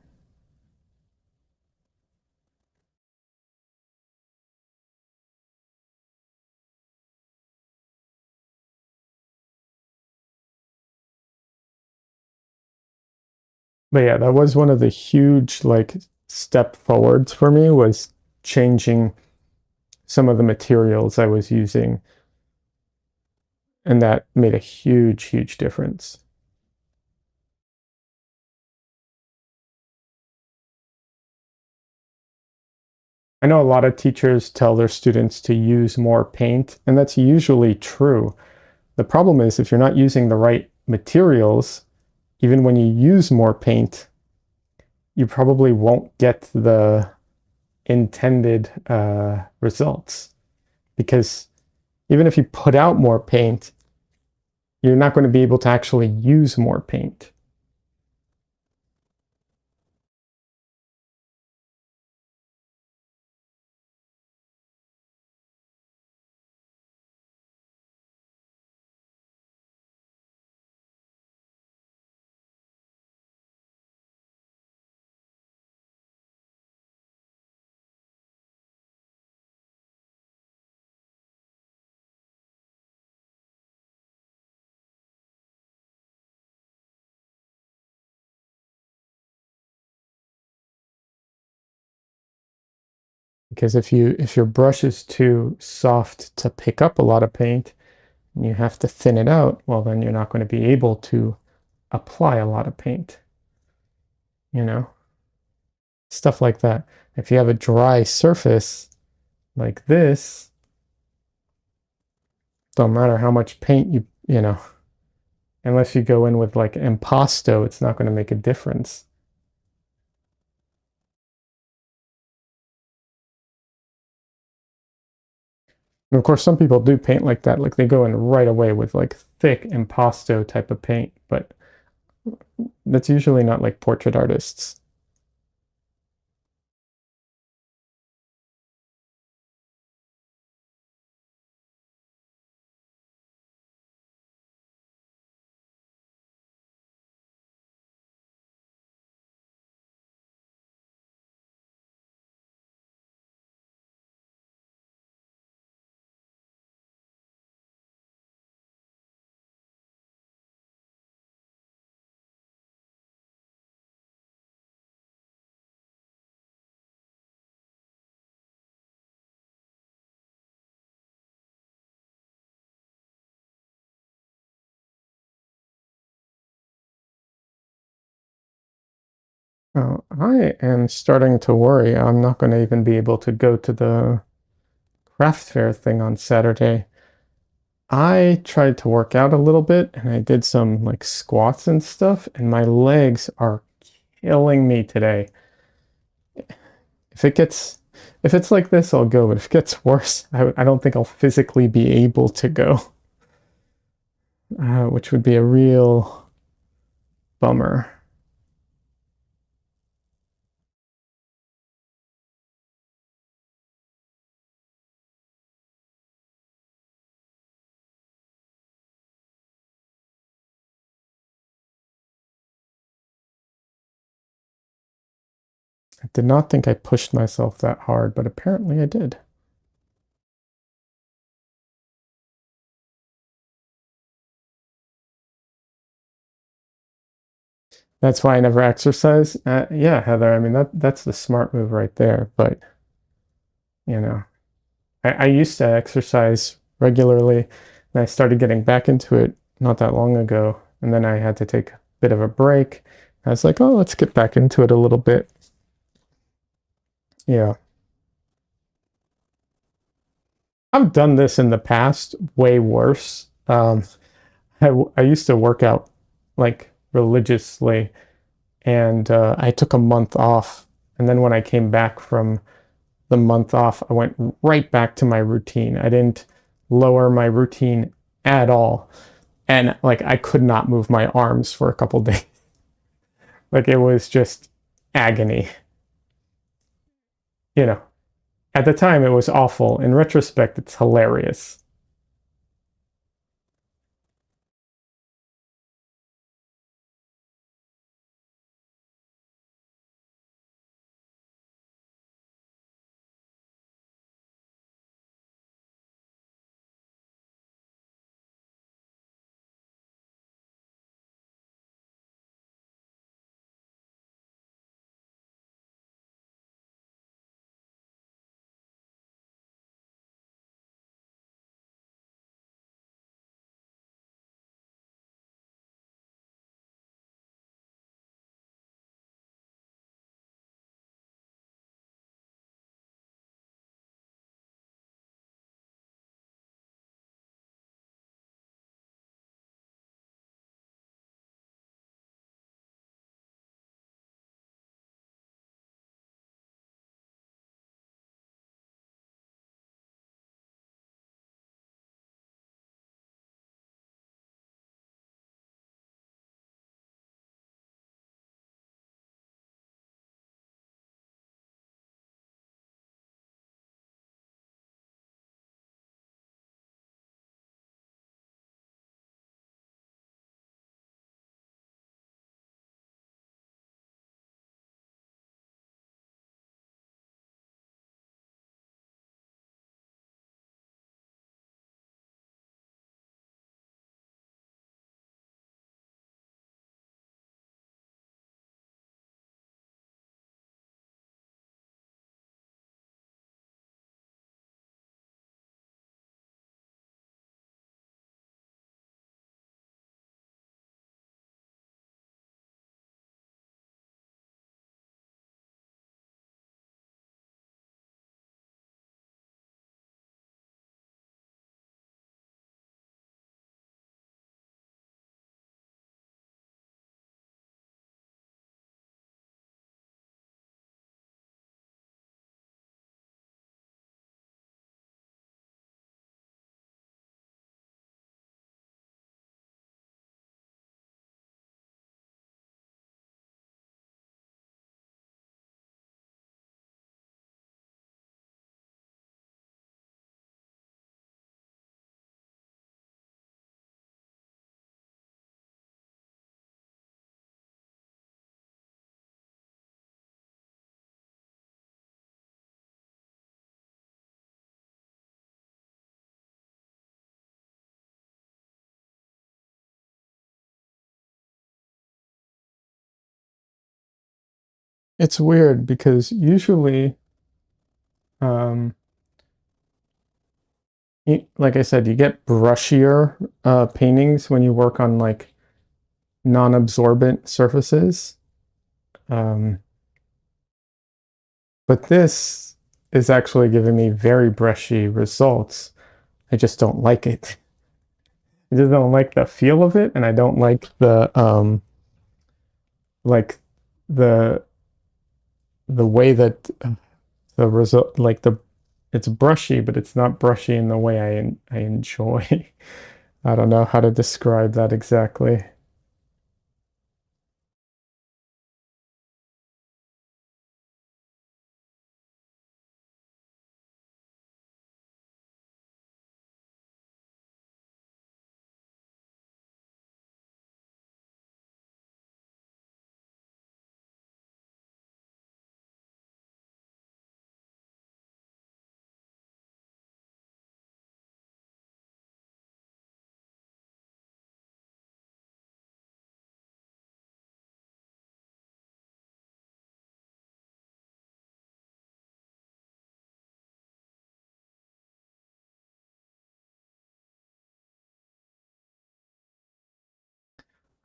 But yeah, that was one of the huge like step forwards for me was changing some of the materials I was using, and that made a huge, huge difference. I know a lot of teachers tell their students to use more paint, and that's usually true. The problem is if you're not using the right materials, even when you use more paint, you probably won't get the intended results. Because even if you put out more paint, you're not going to be able to actually use more paint. Because if your brush is too soft to pick up a lot of paint and you have to thin it out, well, then you're not going to be able to apply a lot of paint, you know? Stuff like that. If you have a dry surface like this, don't matter how much paint unless you go in with like impasto, it's not going to make a difference. And of course, some people do paint like that, like they go in right away with like thick impasto type of paint, but that's usually not like portrait artists. Oh, I am starting to worry I'm not going to even be able to go to the craft fair thing on Saturday. I tried to work out a little bit and I did some like squats and stuff, and my legs are killing me today. If it gets, if it's like this, I'll go, but if it gets worse, I don't think I'll physically be able to go, which would be a real bummer. I did not think I pushed myself that hard, but apparently I did. That's why I never exercise. Yeah, Heather, I mean that's the smart move right there. But you know, I used to exercise regularly, and I started getting back into it not that long ago, and then I had to take a bit of a break. I was like, oh, let's get back into it a little bit. Yeah. I've done this in the past, way worse. I used to work out like religiously, and I took a month off. And then when I came back from the month off, I went right back to my routine. I didn't lower my routine at all. And like I could not move my arms for a couple days. Like it was just agony. You know, at the time it was awful. In retrospect, it's hilarious. It's weird because usually, um, like I said, you get brushier paintings when you work on like non-absorbent surfaces. But this is actually giving me very brushy results. I just don't like it. I just don't like the feel of it, and I don't like the the way that the result, like the it's brushy, but it's not brushy in the way I enjoy. I don't know how to describe that exactly.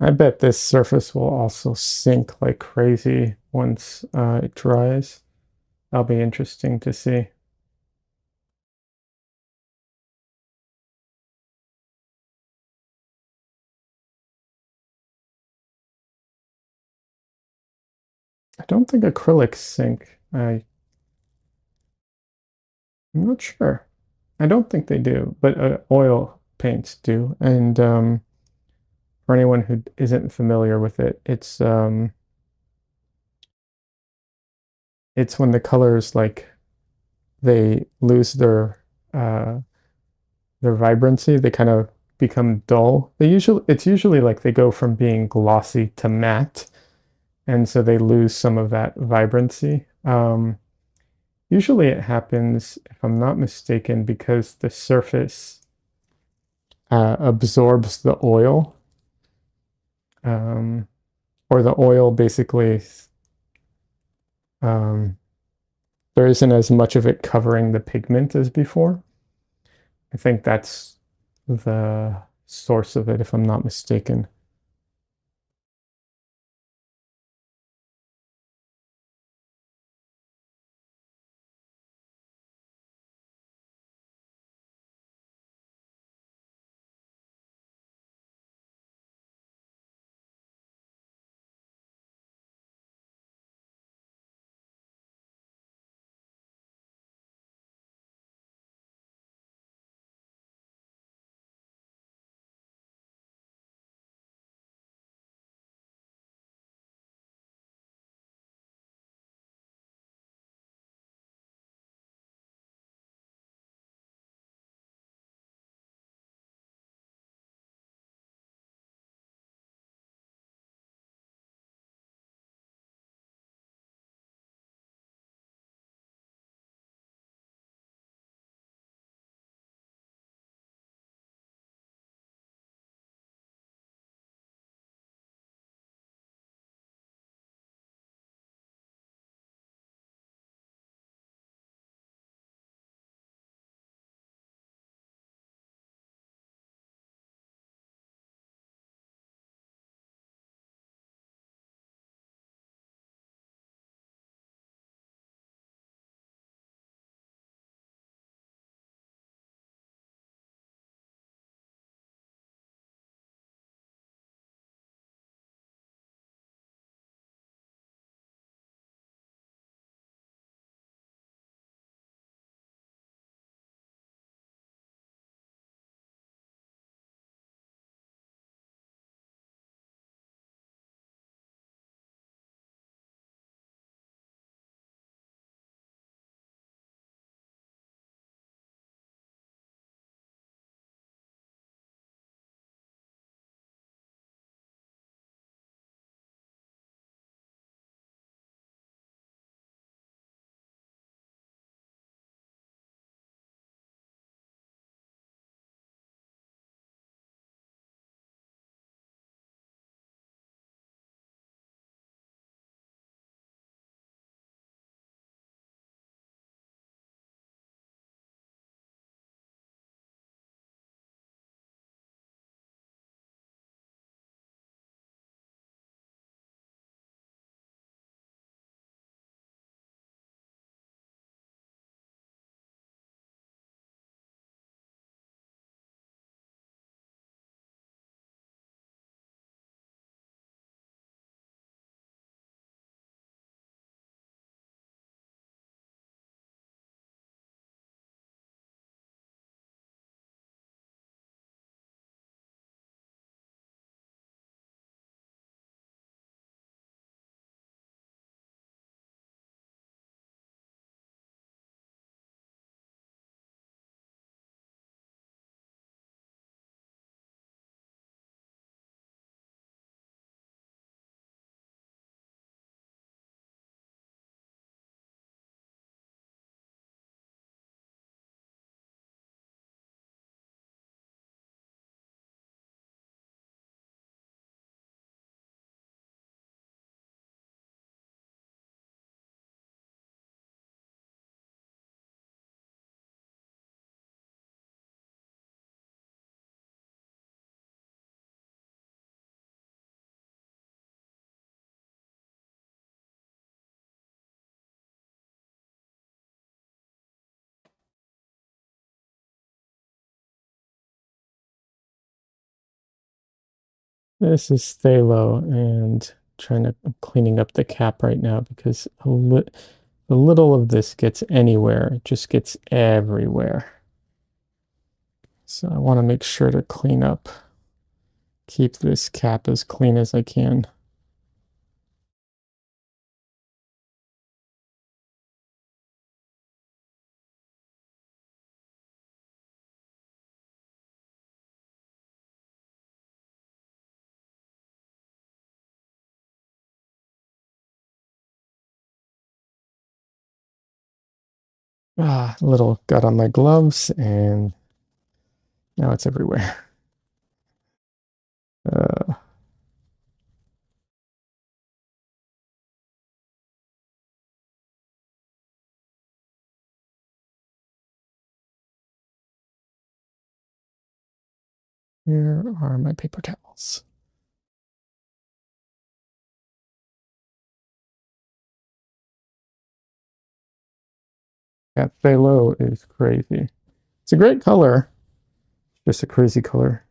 I bet this surface will also sink like crazy once it dries. That'll be interesting to see. I don't think acrylics sink. I'm not sure. I don't think they do, but oil paints do. And for anyone who isn't familiar with it, it's when the colors like they lose uh, their vibrancy, they kind of become dull. It's usually like they go from being glossy to matte, and so they lose some of that vibrancy. Usually it happens, if I'm not mistaken, because the surface absorbs the oil, um, or the oil basically, um, there isn't as much of it covering the pigment as before. I think that's the source of it, if I'm not mistaken. This is phthalo, and I'm cleaning up the cap right now because a little of this gets anywhere. It just gets everywhere. So I want to make sure to clean up, keep this cap as clean as I can. A little got on my gloves and now it's everywhere. Uh, Here are my paper towels. Yeah, phthalo is crazy. It's a great color, just a crazy color.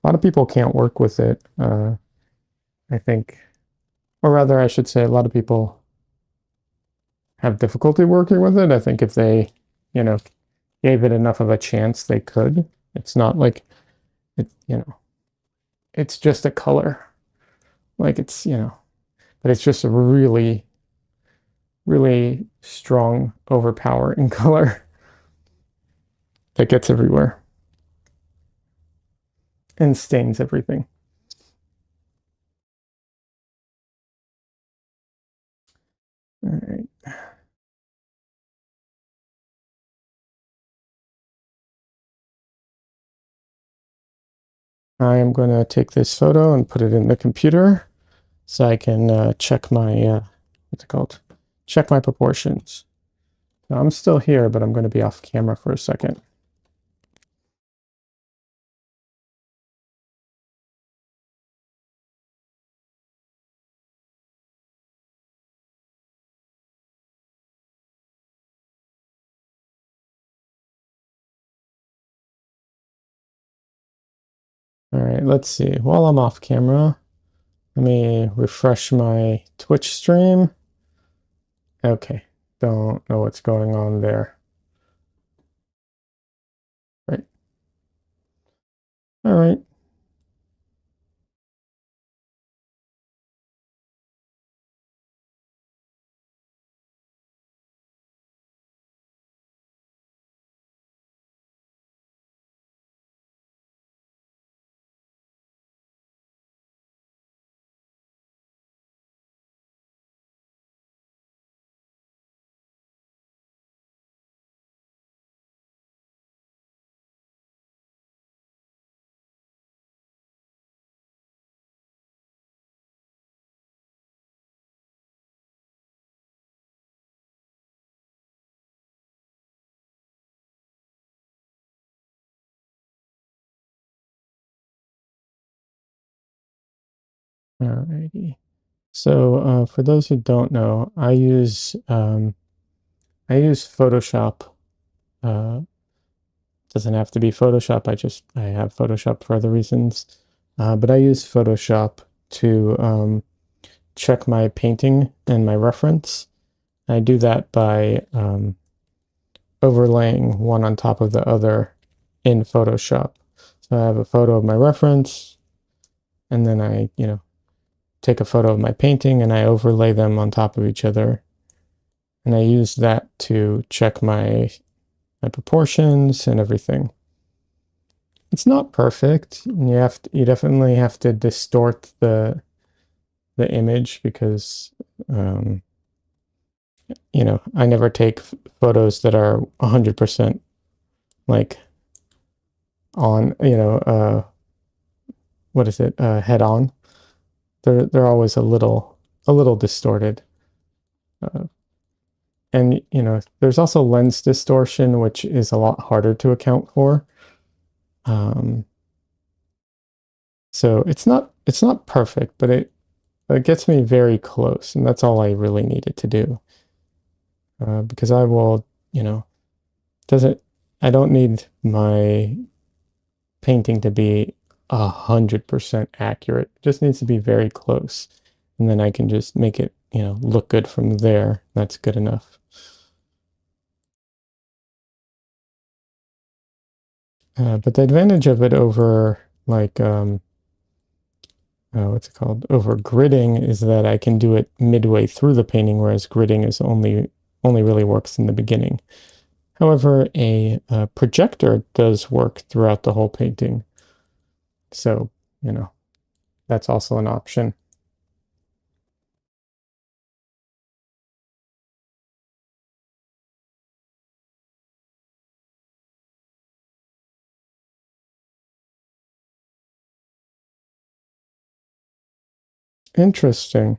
A lot of people can't work with it, I think, or rather, I should say, a lot of people have difficulty working with it. I think if they, you know, gave it enough of a chance, they could. It's not like it's just a color. Like but it's just a really, really strong, overpowering color that gets everywhere and stains everything. All right. I am going to take this photo and put it in the computer so I can check my, what's it called? Check my proportions. Now, I'm still here, but I'm going to be off camera for a second. All right, let's see. While I'm off camera, let me refresh my Twitch stream. Okay, don't know what's going on there. Right. All right. Alrighty. So for those who don't know, I use Photoshop. Doesn't have to be Photoshop. I have Photoshop for other reasons, but I use Photoshop to check my painting and my reference. I do that by overlaying one on top of the other in Photoshop. So I have a photo of my reference, and then I, take a photo of my painting and I overlay them on top of each other. And I use that to check my proportions and everything. It's not perfect. You definitely have to distort the image because I never take photos that are 100% like on, what is it? Head on. They're always a little distorted. And there's also lens distortion, which is a lot harder to account for. So it's not perfect, but it gets me very close, and that's all I really needed to do. Because I will, I don't need my painting to be 100% accurate. It just needs to be very close. And then I can just make it, look good from there. That's good enough. But the advantage of it over like, what's it called? Over gridding is that I can do it midway through the painting, whereas gridding is only really works in the beginning. However, a projector does work throughout the whole painting. So, that's also an option. Interesting.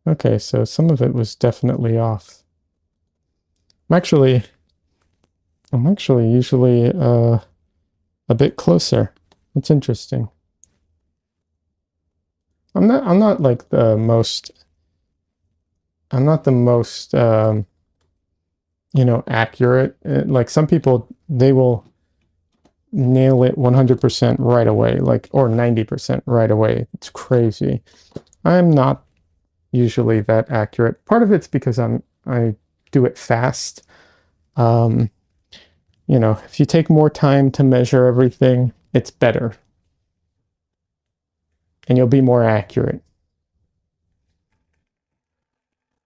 Okay, so some of it was definitely off. I'm actually usually a bit closer. That's interesting. I'm not like the most accurate. Like some people, they will nail it 100% right away, like, or 90% right away. It's crazy. I'm not usually that accurate. Part of it's because I do it fast. If you take more time to measure everything, it's better. And you'll be more accurate.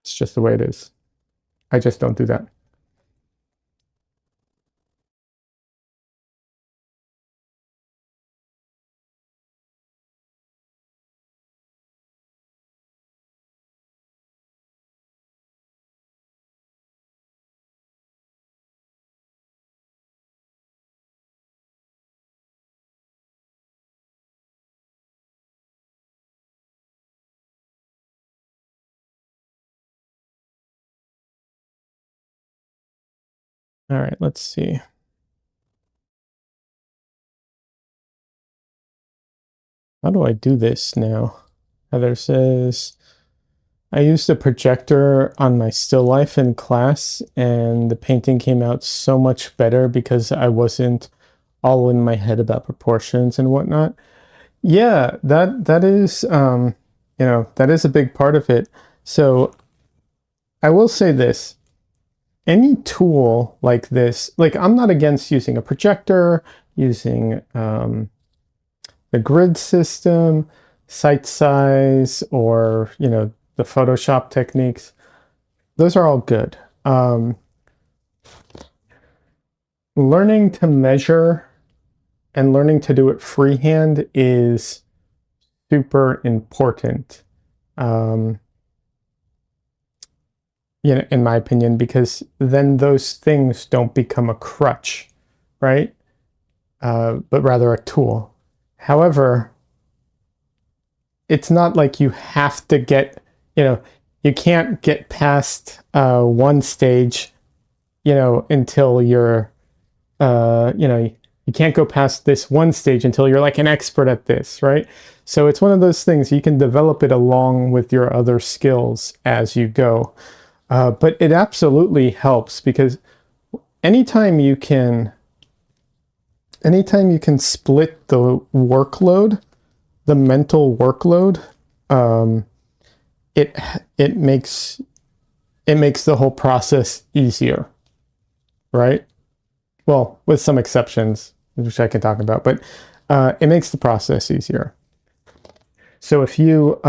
It's just the way it is. I just don't do that. All right, let's see. How do I do this now? Heather says, I used a projector on my still life in class, and the painting came out so much better because I wasn't all in my head about proportions and whatnot. Yeah, that is that is a big part of it. So I will say this. Any tool like this, like I'm not against using a projector, using the grid system, site size, or the Photoshop techniques. Those are all good. Learning to measure and learning to do it freehand is super important. In my opinion, because then those things don't become a crutch, right? But rather a tool. However, it's not like you have to get, you can't get past one stage, until you're, you can't go past this one stage until you're like an expert at this, right? So it's one of those things you can develop it along with your other skills as you go. But it absolutely helps because anytime you can split the workload, the mental workload, it makes the whole process easier, right? Well, with some exceptions, which I can talk about, but it makes the process easier. So if you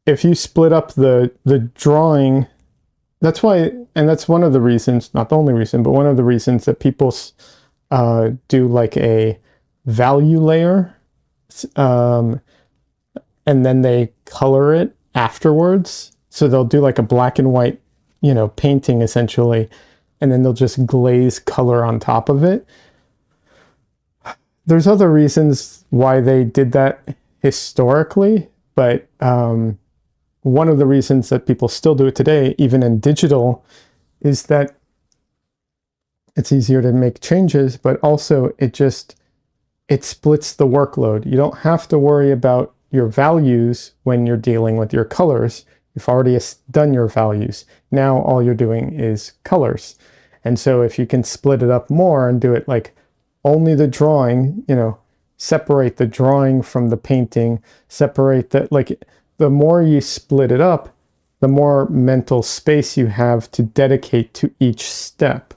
if you split up the drawing, that's why, and that's one of the reasons, not the only reason, but one of the reasons that people do like a value layer, and then they color it afterwards. So they'll do like a black and white, painting essentially, and then they'll just glaze color on top of it. There's other reasons why they did that historically, but one of the reasons that people still do it today, even in digital, is that it's easier to make changes, but also it splits the workload. You don't have to worry about your values when you're dealing with your colors. You've already done your values. Now all you're doing is colors. And so if you can split it up more and do it like only the drawing, separate the drawing from the painting, separate that, like the more you split it up, the more mental space you have to dedicate to each step.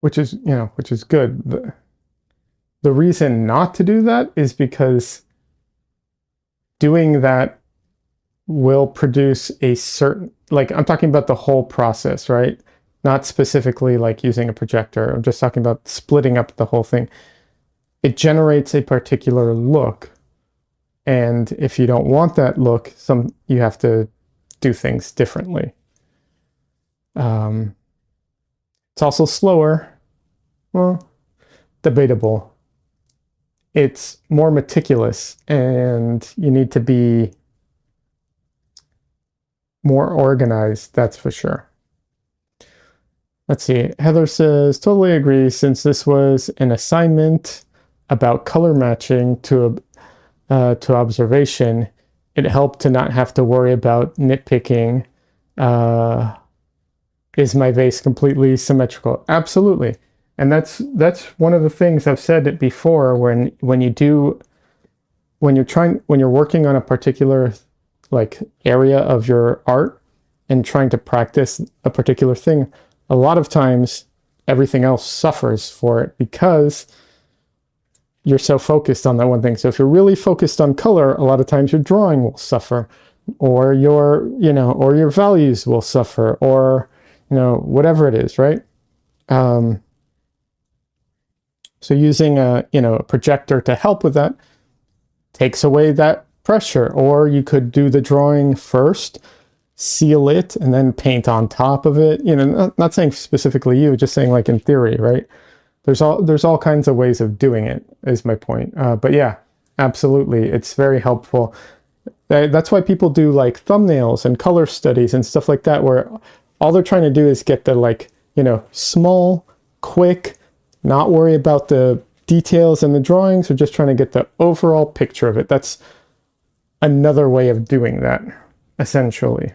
Which is, which is good. The reason not to do that is because doing that will produce a certain, like I'm talking about the whole process, right? Not specifically like using a projector. I'm just talking about splitting up the whole thing. It generates a particular look. And if you don't want that look, you have to do things differently. It's also slower. Well, debatable. It's more meticulous, and you need to be more organized, that's for sure. Let's see. Heather says, totally agree, since this was an assignment about color matching to observation, it helped to not have to worry about nitpicking. Is my vase completely symmetrical? Absolutely. And that's one of the things I've said it before, when you're working on a particular like area of your art and trying to practice a particular thing, a lot of times everything else suffers for it because you're so focused on that one thing. So if you're really focused on color, a lot of times your drawing will suffer, or your values will suffer, or whatever it is, right? So using a projector to help with that takes away that pressure. Or you could do the drawing first, seal it, and then paint on top of it. Not saying specifically you, just saying like in theory, right? There's all kinds of ways of doing it, is my point. But yeah, absolutely, it's very helpful. That's why people do like thumbnails and color studies and stuff like that, where all they're trying to do is get the small, quick, not worry about the details and the drawings. They're just trying to get the overall picture of it. That's another way of doing that, essentially.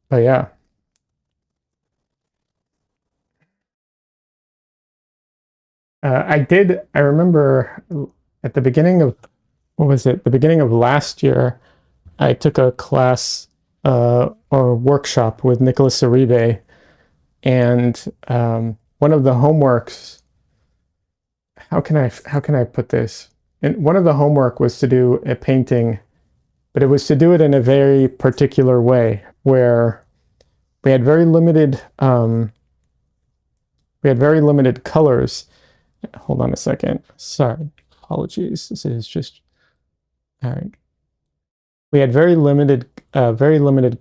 But yeah. I remember at the beginning of, what was it? The beginning of last year, I took a class or workshop with Nicholas Uribe, and one of the homeworks, how can I put this? And one of the homework was to do a painting, but it was to do it in a very particular way, where we had very limited colors. Hold on a second. Sorry, apologies. This is just all right. We had very limited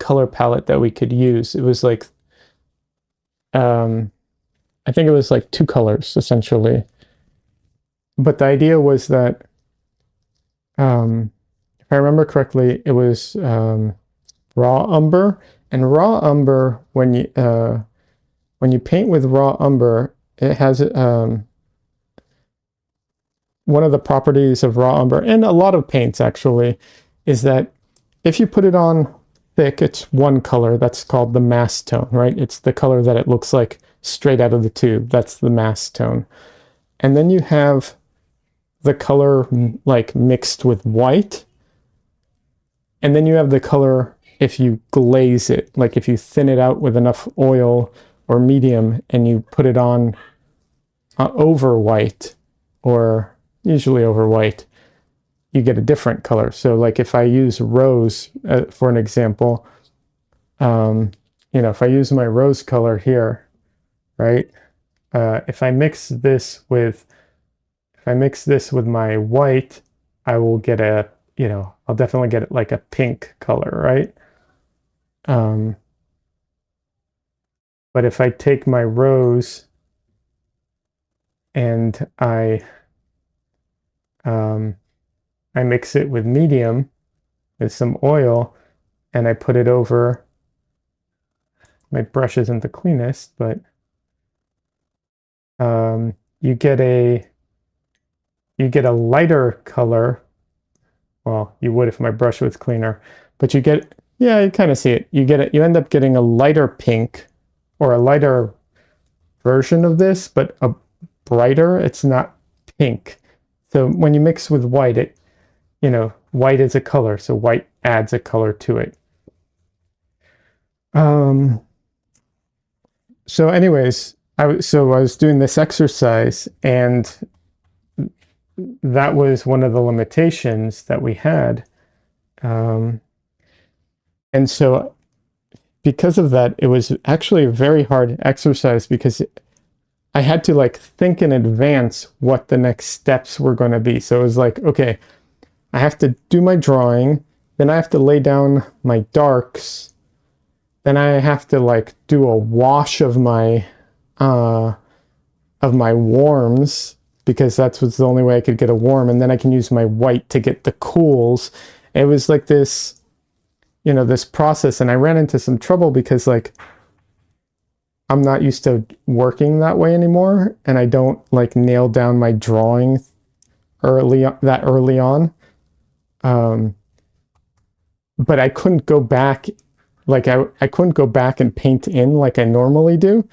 color palette that we could use. It was like, I think it was like 2 colors essentially. But the idea was that, if I remember correctly, it was raw umber. And raw umber, when you paint with raw umber, it has one of the properties of raw umber, and a lot of paints actually, is that if you put it on thick, it's one color. That's called the mass tone, right? It's the color that it looks like straight out of the tube. That's the mass tone. And then you have the color like mixed with white. And then you have the color if you glaze it, like if you thin it out with enough oil or medium and you put it on over white, or usually over white, you get a different color. So like if I use rose for an example, if I use my rose color here, right? If I mix this with my white, I will get I'll definitely get like a pink color, right? But if I take my rose and I mix it with medium, with some oil, and I put it over. My brush isn't the cleanest, but you get a lighter color. Well, you would if my brush was cleaner, but you get, yeah, you kind of see it. You end up getting a lighter pink or a lighter version of this, but a brighter. It's not pink. So when you mix with white, white is a color, so white adds a color to it. So anyways, I was doing this exercise, and that was one of the limitations that we had. And so because of that, it was actually a very hard exercise because I had to like think in advance what the next steps were going to be. So it was like, okay, I have to do my drawing, then I have to lay down my darks, then I have to like do a wash of my warms, because that's what's the only way I could get a warm, and then I can use my white to get the cools. It was like this, this process, and I ran into some trouble because like I'm not used to working that way anymore, and I don't like nail down my drawing early on. But I couldn't go back, like I couldn't go back and paint in like I normally do,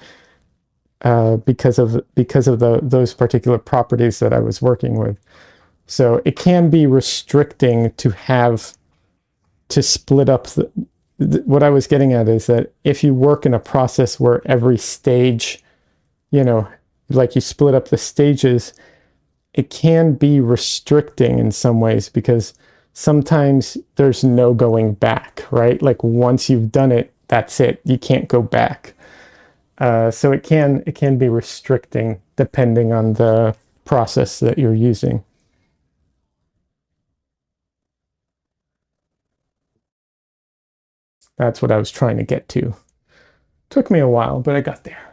because of those particular properties that I was working with. So it can be restricting to have to split up what I was getting at is that if you work in a process where every stage, like you split up the stages, it can be restricting in some ways because sometimes there's no going back, right? Like once you've done it, that's it. You can't go back. So it can be restricting depending on the process that you're using. That's what I was trying to get to. Took me a while, but I got there.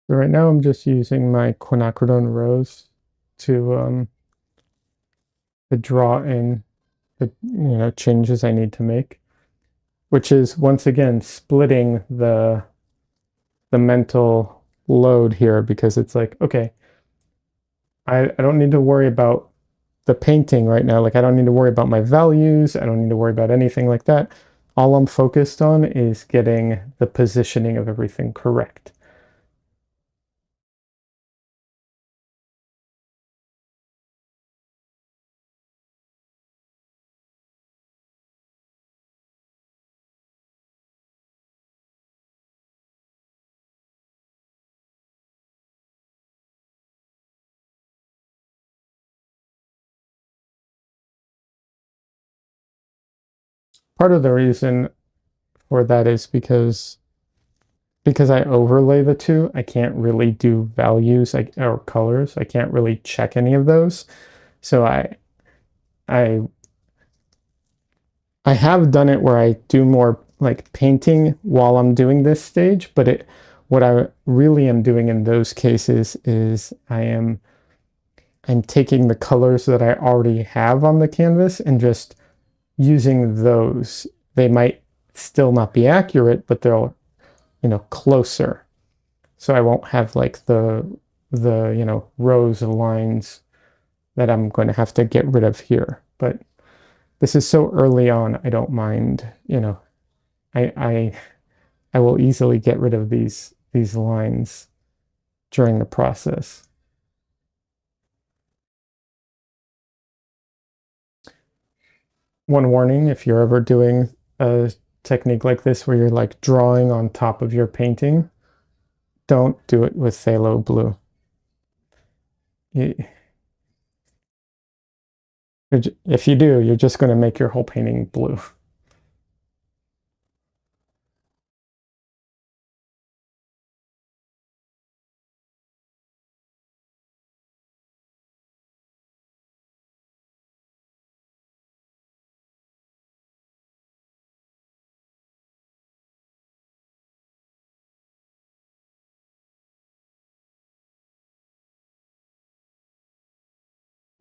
So right now I'm just using my quinacridone rose to draw in the changes I need to make, which is once again splitting the mental load here, because it's like, okay, I don't need to worry about the painting right now. Like I don't need to worry about my values. I don't need to worry about anything like that. All I'm focused on is getting the positioning of everything correct. Part of the reason for that is because I overlay the two, I can't really do values or colors. I can't really check any of those. So I have done it where I do more like painting while I'm doing this stage, but what I really am doing in those cases is I'm taking the colors that I already have on the canvas and just using those. They might still not be accurate, but closer. So I won't have like the rows of lines that I'm going to have to get rid of here. But this is so early on, I don't mind, I I will easily get rid of these lines during the process. One warning, if you're ever doing a technique like this where you're like drawing on top of your painting, don't do it with phthalo blue. If you do, you're just going to make your whole painting blue.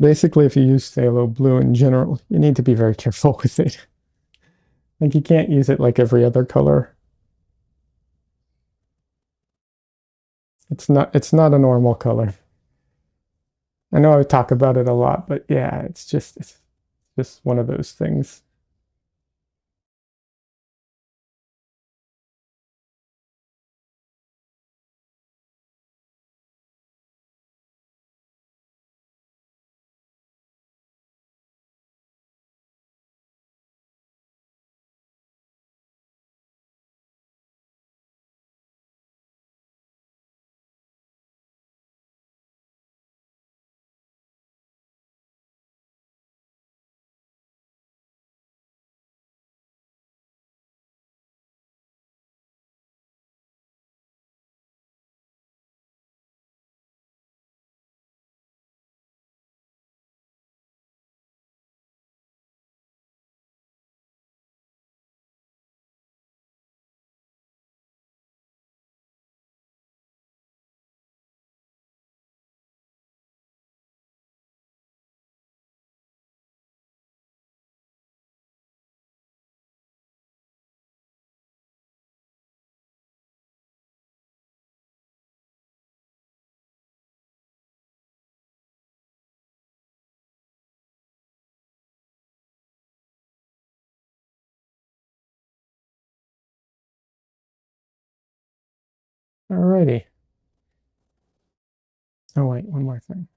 Basically, if you use phthalo blue in general, you need to be very careful with it. Like you can't use it like every other color. It's not a normal color. I know I talk about it a lot, but yeah, it's just one of those things. Alrighty. Oh wait, one more thing.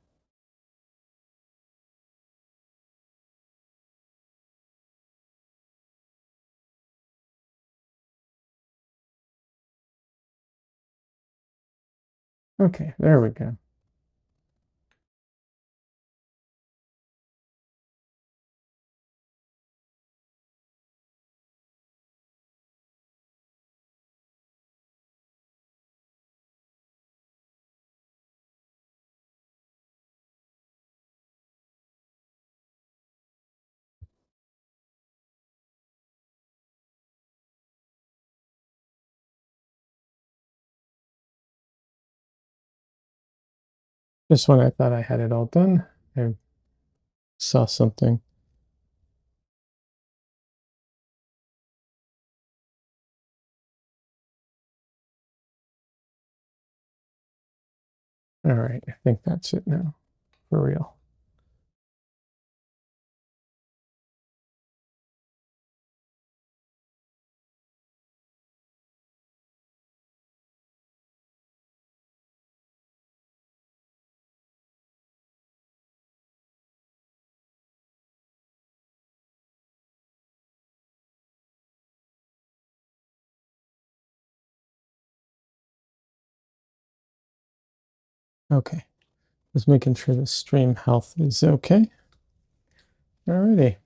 Okay, there we go. Just when I thought I had it all done, I saw something. All right, I think that's it now, for real. Okay, just making sure the stream health is okay. Alrighty.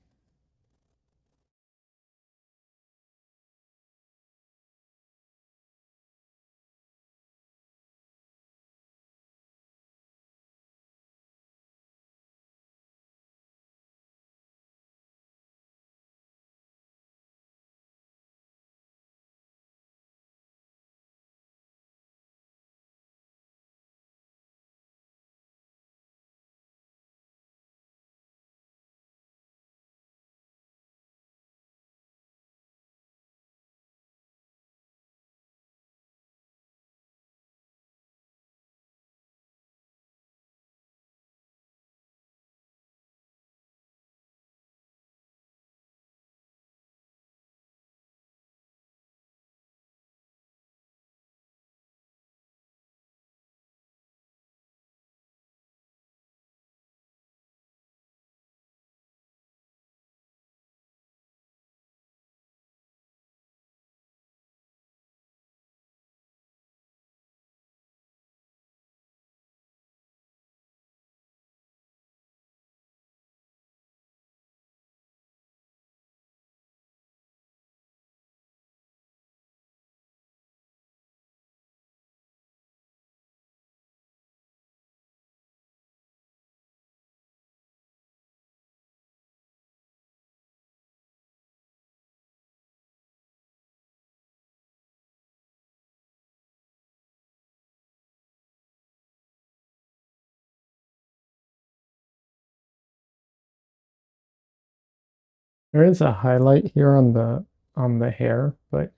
There is a highlight here on the hair, but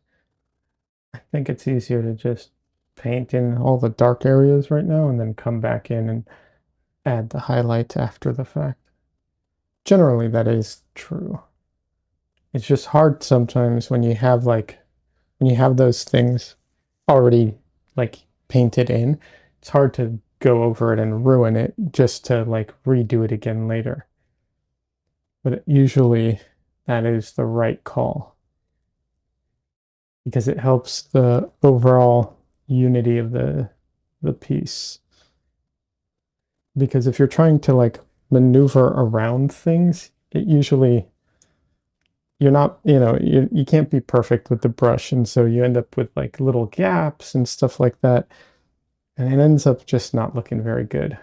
I think it's easier to just paint in all the dark areas right now and then come back in and add the highlight after the fact. Generally, that is true. It's just hard sometimes when you have when you have those things already like painted in. It's hard to go over it and ruin it just to like redo it again later. But usually that is the right call because it helps the overall unity of the piece. Because if you're trying to like maneuver around things, it usually you're not, you can't be perfect with the brush, and so you end up with like little gaps and stuff like that, and it ends up just not looking very good.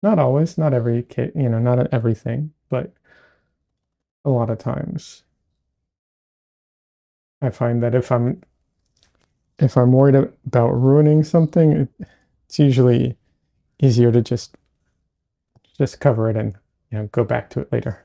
Not always, not every kit, not everything, but a lot of times I find that if I'm worried about ruining something, it's usually easier to just cover it and go back to it later.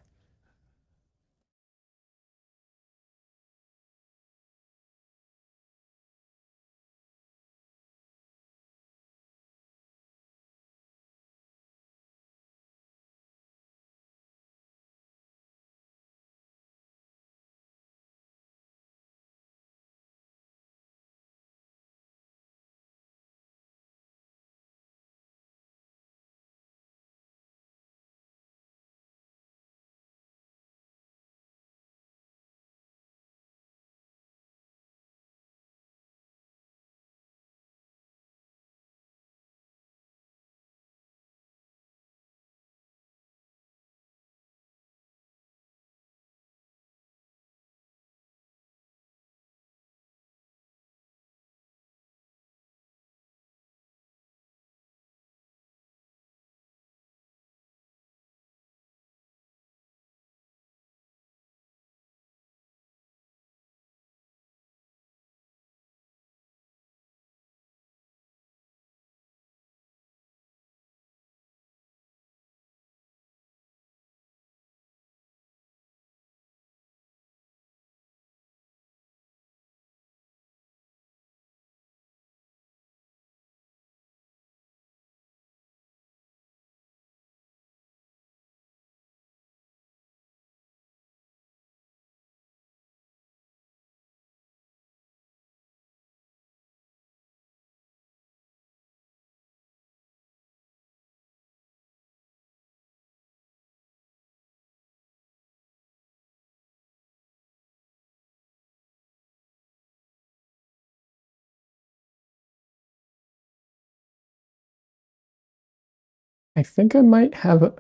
I think I might have,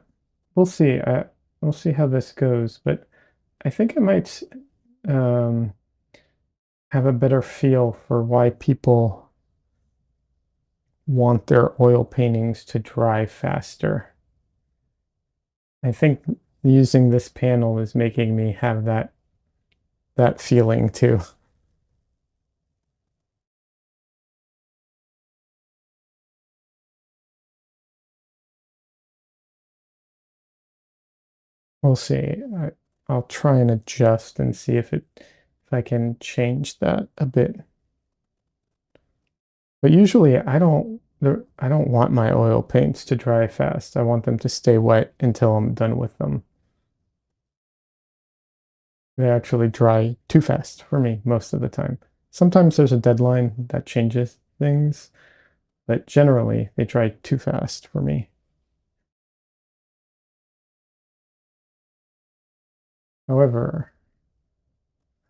we'll see. We'll see how this goes, but I think I might um, have a better feel for why people want their oil paintings to dry faster. I think using this panel is making me have that feeling too. We'll see. I'll try and adjust and see if I can change that a bit. But usually I don't want my oil paints to dry fast. I want them to stay wet until I'm done with them. They actually dry too fast for me most of the time. Sometimes there's a deadline that changes things, but generally they dry too fast for me. However,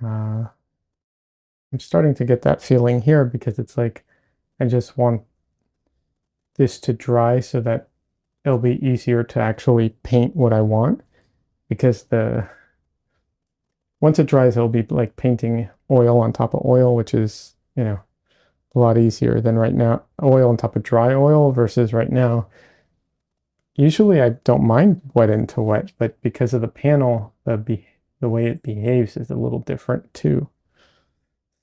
uh, I'm starting to get that feeling here because it's like I just want this to dry so that it'll be easier to actually paint what I want because the once it dries it'll be like painting oil on top of oil, which is, a lot easier than right now. Oil on top of dry oil versus right now. Usually I don't mind wet into wet, but because of the panel, the way it behaves is a little different too.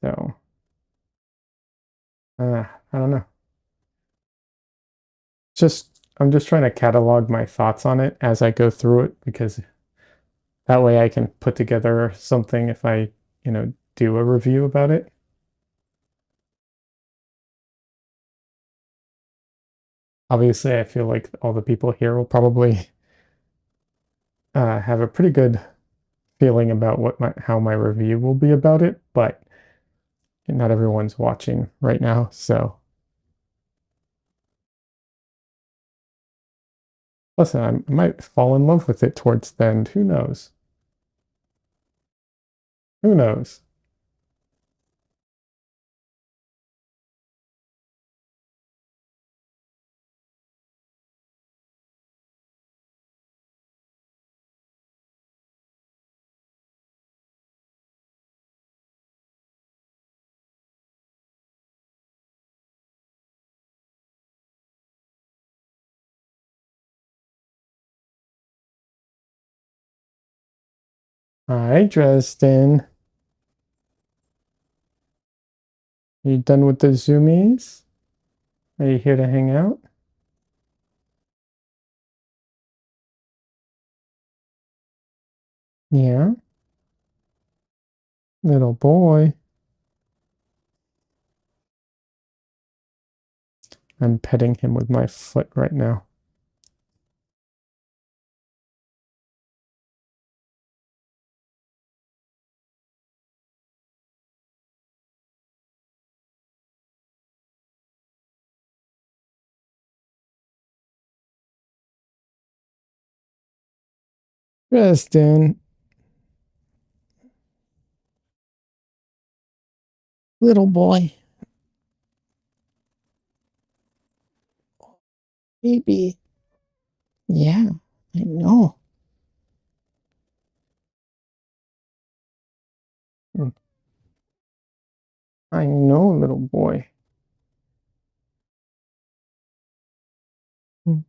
So, I don't know. Just I'm just trying to catalog my thoughts on it as I go through it because that way I can put together something if I, do a review about it. Obviously, I feel like all the people here will probably have a pretty good feeling about how my review will be about it, but not everyone's watching right now, so listen, I might fall in love with it towards the end. Who knows? Who knows? Hi, Dresden. You done with the zoomies? Are you here to hang out? Yeah, little boy. I'm petting him with my foot right now. Dresden, little boy. Baby. Yeah, I know. Mm, I know, little boy. Mm.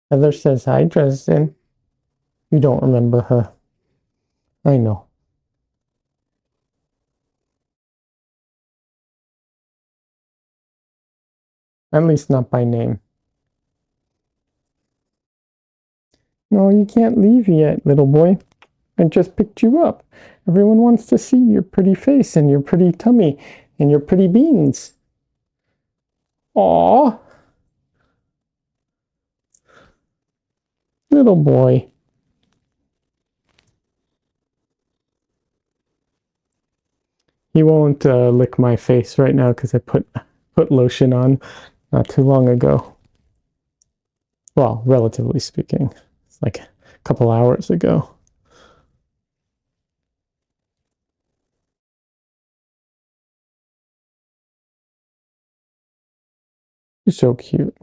Heather says hi, Dresden. You don't remember her. I know. At least not by name. No, you can't leave yet, little boy. I just picked you up. Everyone wants to see your pretty face and your pretty tummy and your pretty beans. Aw, little boy. He won't lick my face right now because I put lotion on not too long ago. Well, relatively speaking, it's like a couple hours ago. You're so cute.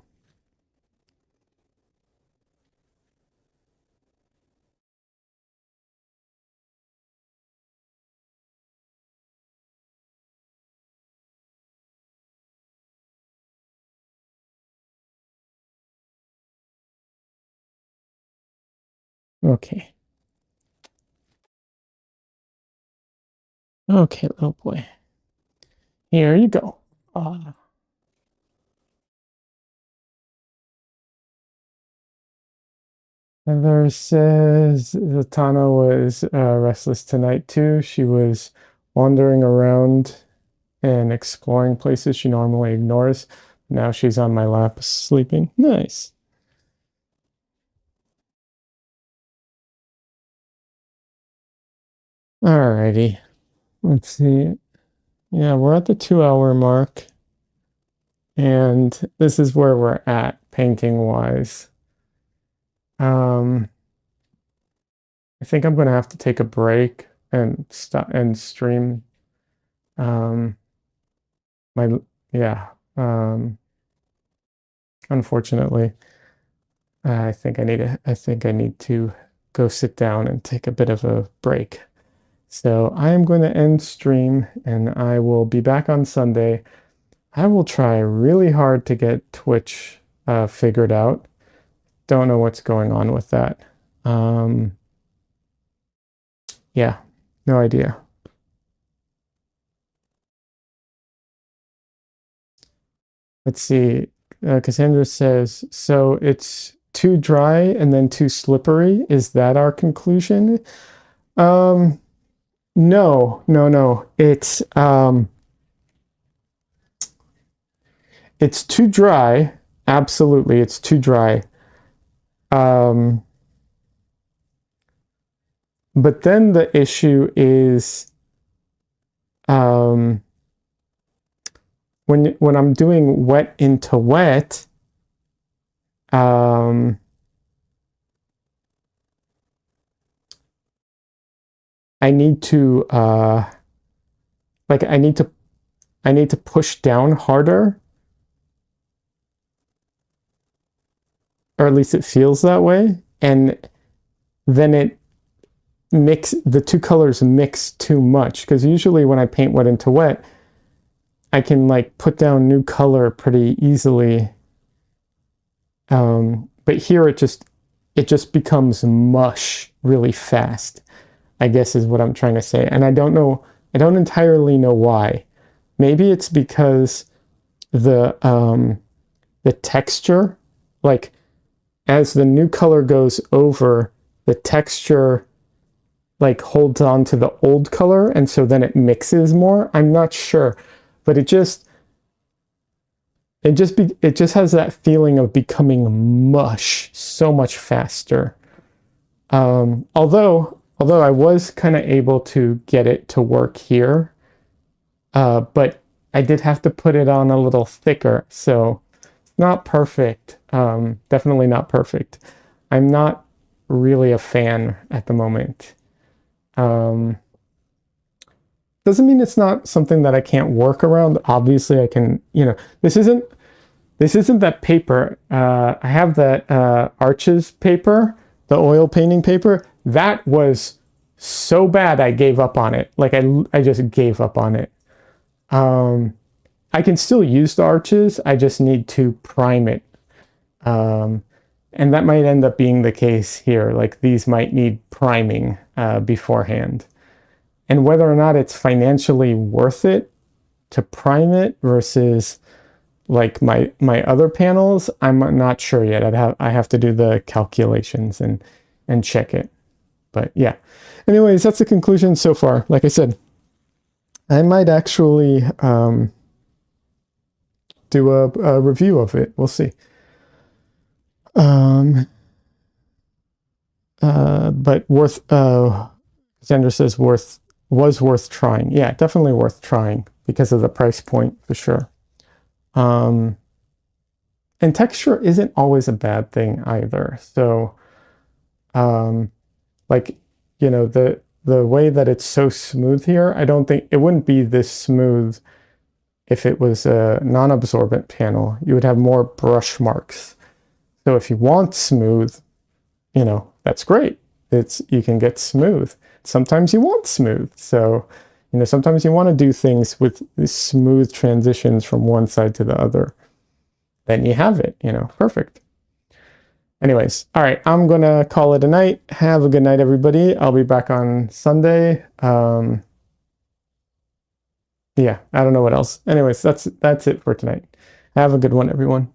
Okay. Okay, little boy. Here you go. Heather says Zatanna was restless tonight too. She was wandering around and exploring places she normally ignores. Now she's on my lap sleeping. Nice. Alrighty. Let's see. Yeah, we're at the 2 hour mark. And this is where we're at painting wise. I think I'm gonna have to take a break and stop and stream. Um, my yeah. Unfortunately, I think I need to go sit down and take a bit of a break. So I am going to end stream and I will be back on Sunday. I will try really hard to get Twitch figured out. Don't know what's going on with that. Yeah, no idea. Let's see. Cassandra says, so it's too dry and then too slippery. Is that our conclusion? No, no. It's too dry. Absolutely, it's too dry. But then the issue is when I'm doing wet into wet, I need to I need to push down harder, or at least it feels that way, and then the two colors mix too much, because usually when I paint wet into wet, I can like put down new color pretty easily. But here it just becomes mush really fast, I guess is what I'm trying to say. And I don't entirely know why. Maybe it's because the texture, like as the new color goes over, the texture like holds on to the old color, and so then it mixes more. I'm not sure, but it just has that feeling of becoming mush so much faster. Although I was kind of able to get it to work here, but I did have to put it on a little thicker, so it's not perfect. Definitely not perfect. I'm not really a fan at the moment. Doesn't mean it's not something that I can't work around. Obviously I can, this isn't that paper. I have that Arches paper, the oil painting paper. That was so bad I gave up on it. Like I just gave up on it. I can still use the Arches. I just need to prime it. And that might end up being the case here. Like these might need priming beforehand. And whether or not it's financially worth it to prime it versus like my other panels, I'm not sure yet. I have to do the calculations and check it. But yeah. Anyways, that's the conclusion so far. Like I said, I might actually do a review of it. We'll see. But Xander says was worth trying. Yeah, definitely worth trying because of the price point for sure. And texture isn't always a bad thing either. So, like, the way that it's so smooth here, I don't think it wouldn't be this smooth if it was a non-absorbent panel. You would have more brush marks. So if you want smooth, that's great. You can get smooth. Sometimes you want smooth. So, sometimes you want to do things with smooth transitions from one side to the other. Then you have it, perfect. Anyways, all right, I'm going to call it a night. Have a good night, everybody. I'll be back on Sunday. Yeah, I don't know what else. Anyways, that's it for tonight. Have a good one, everyone.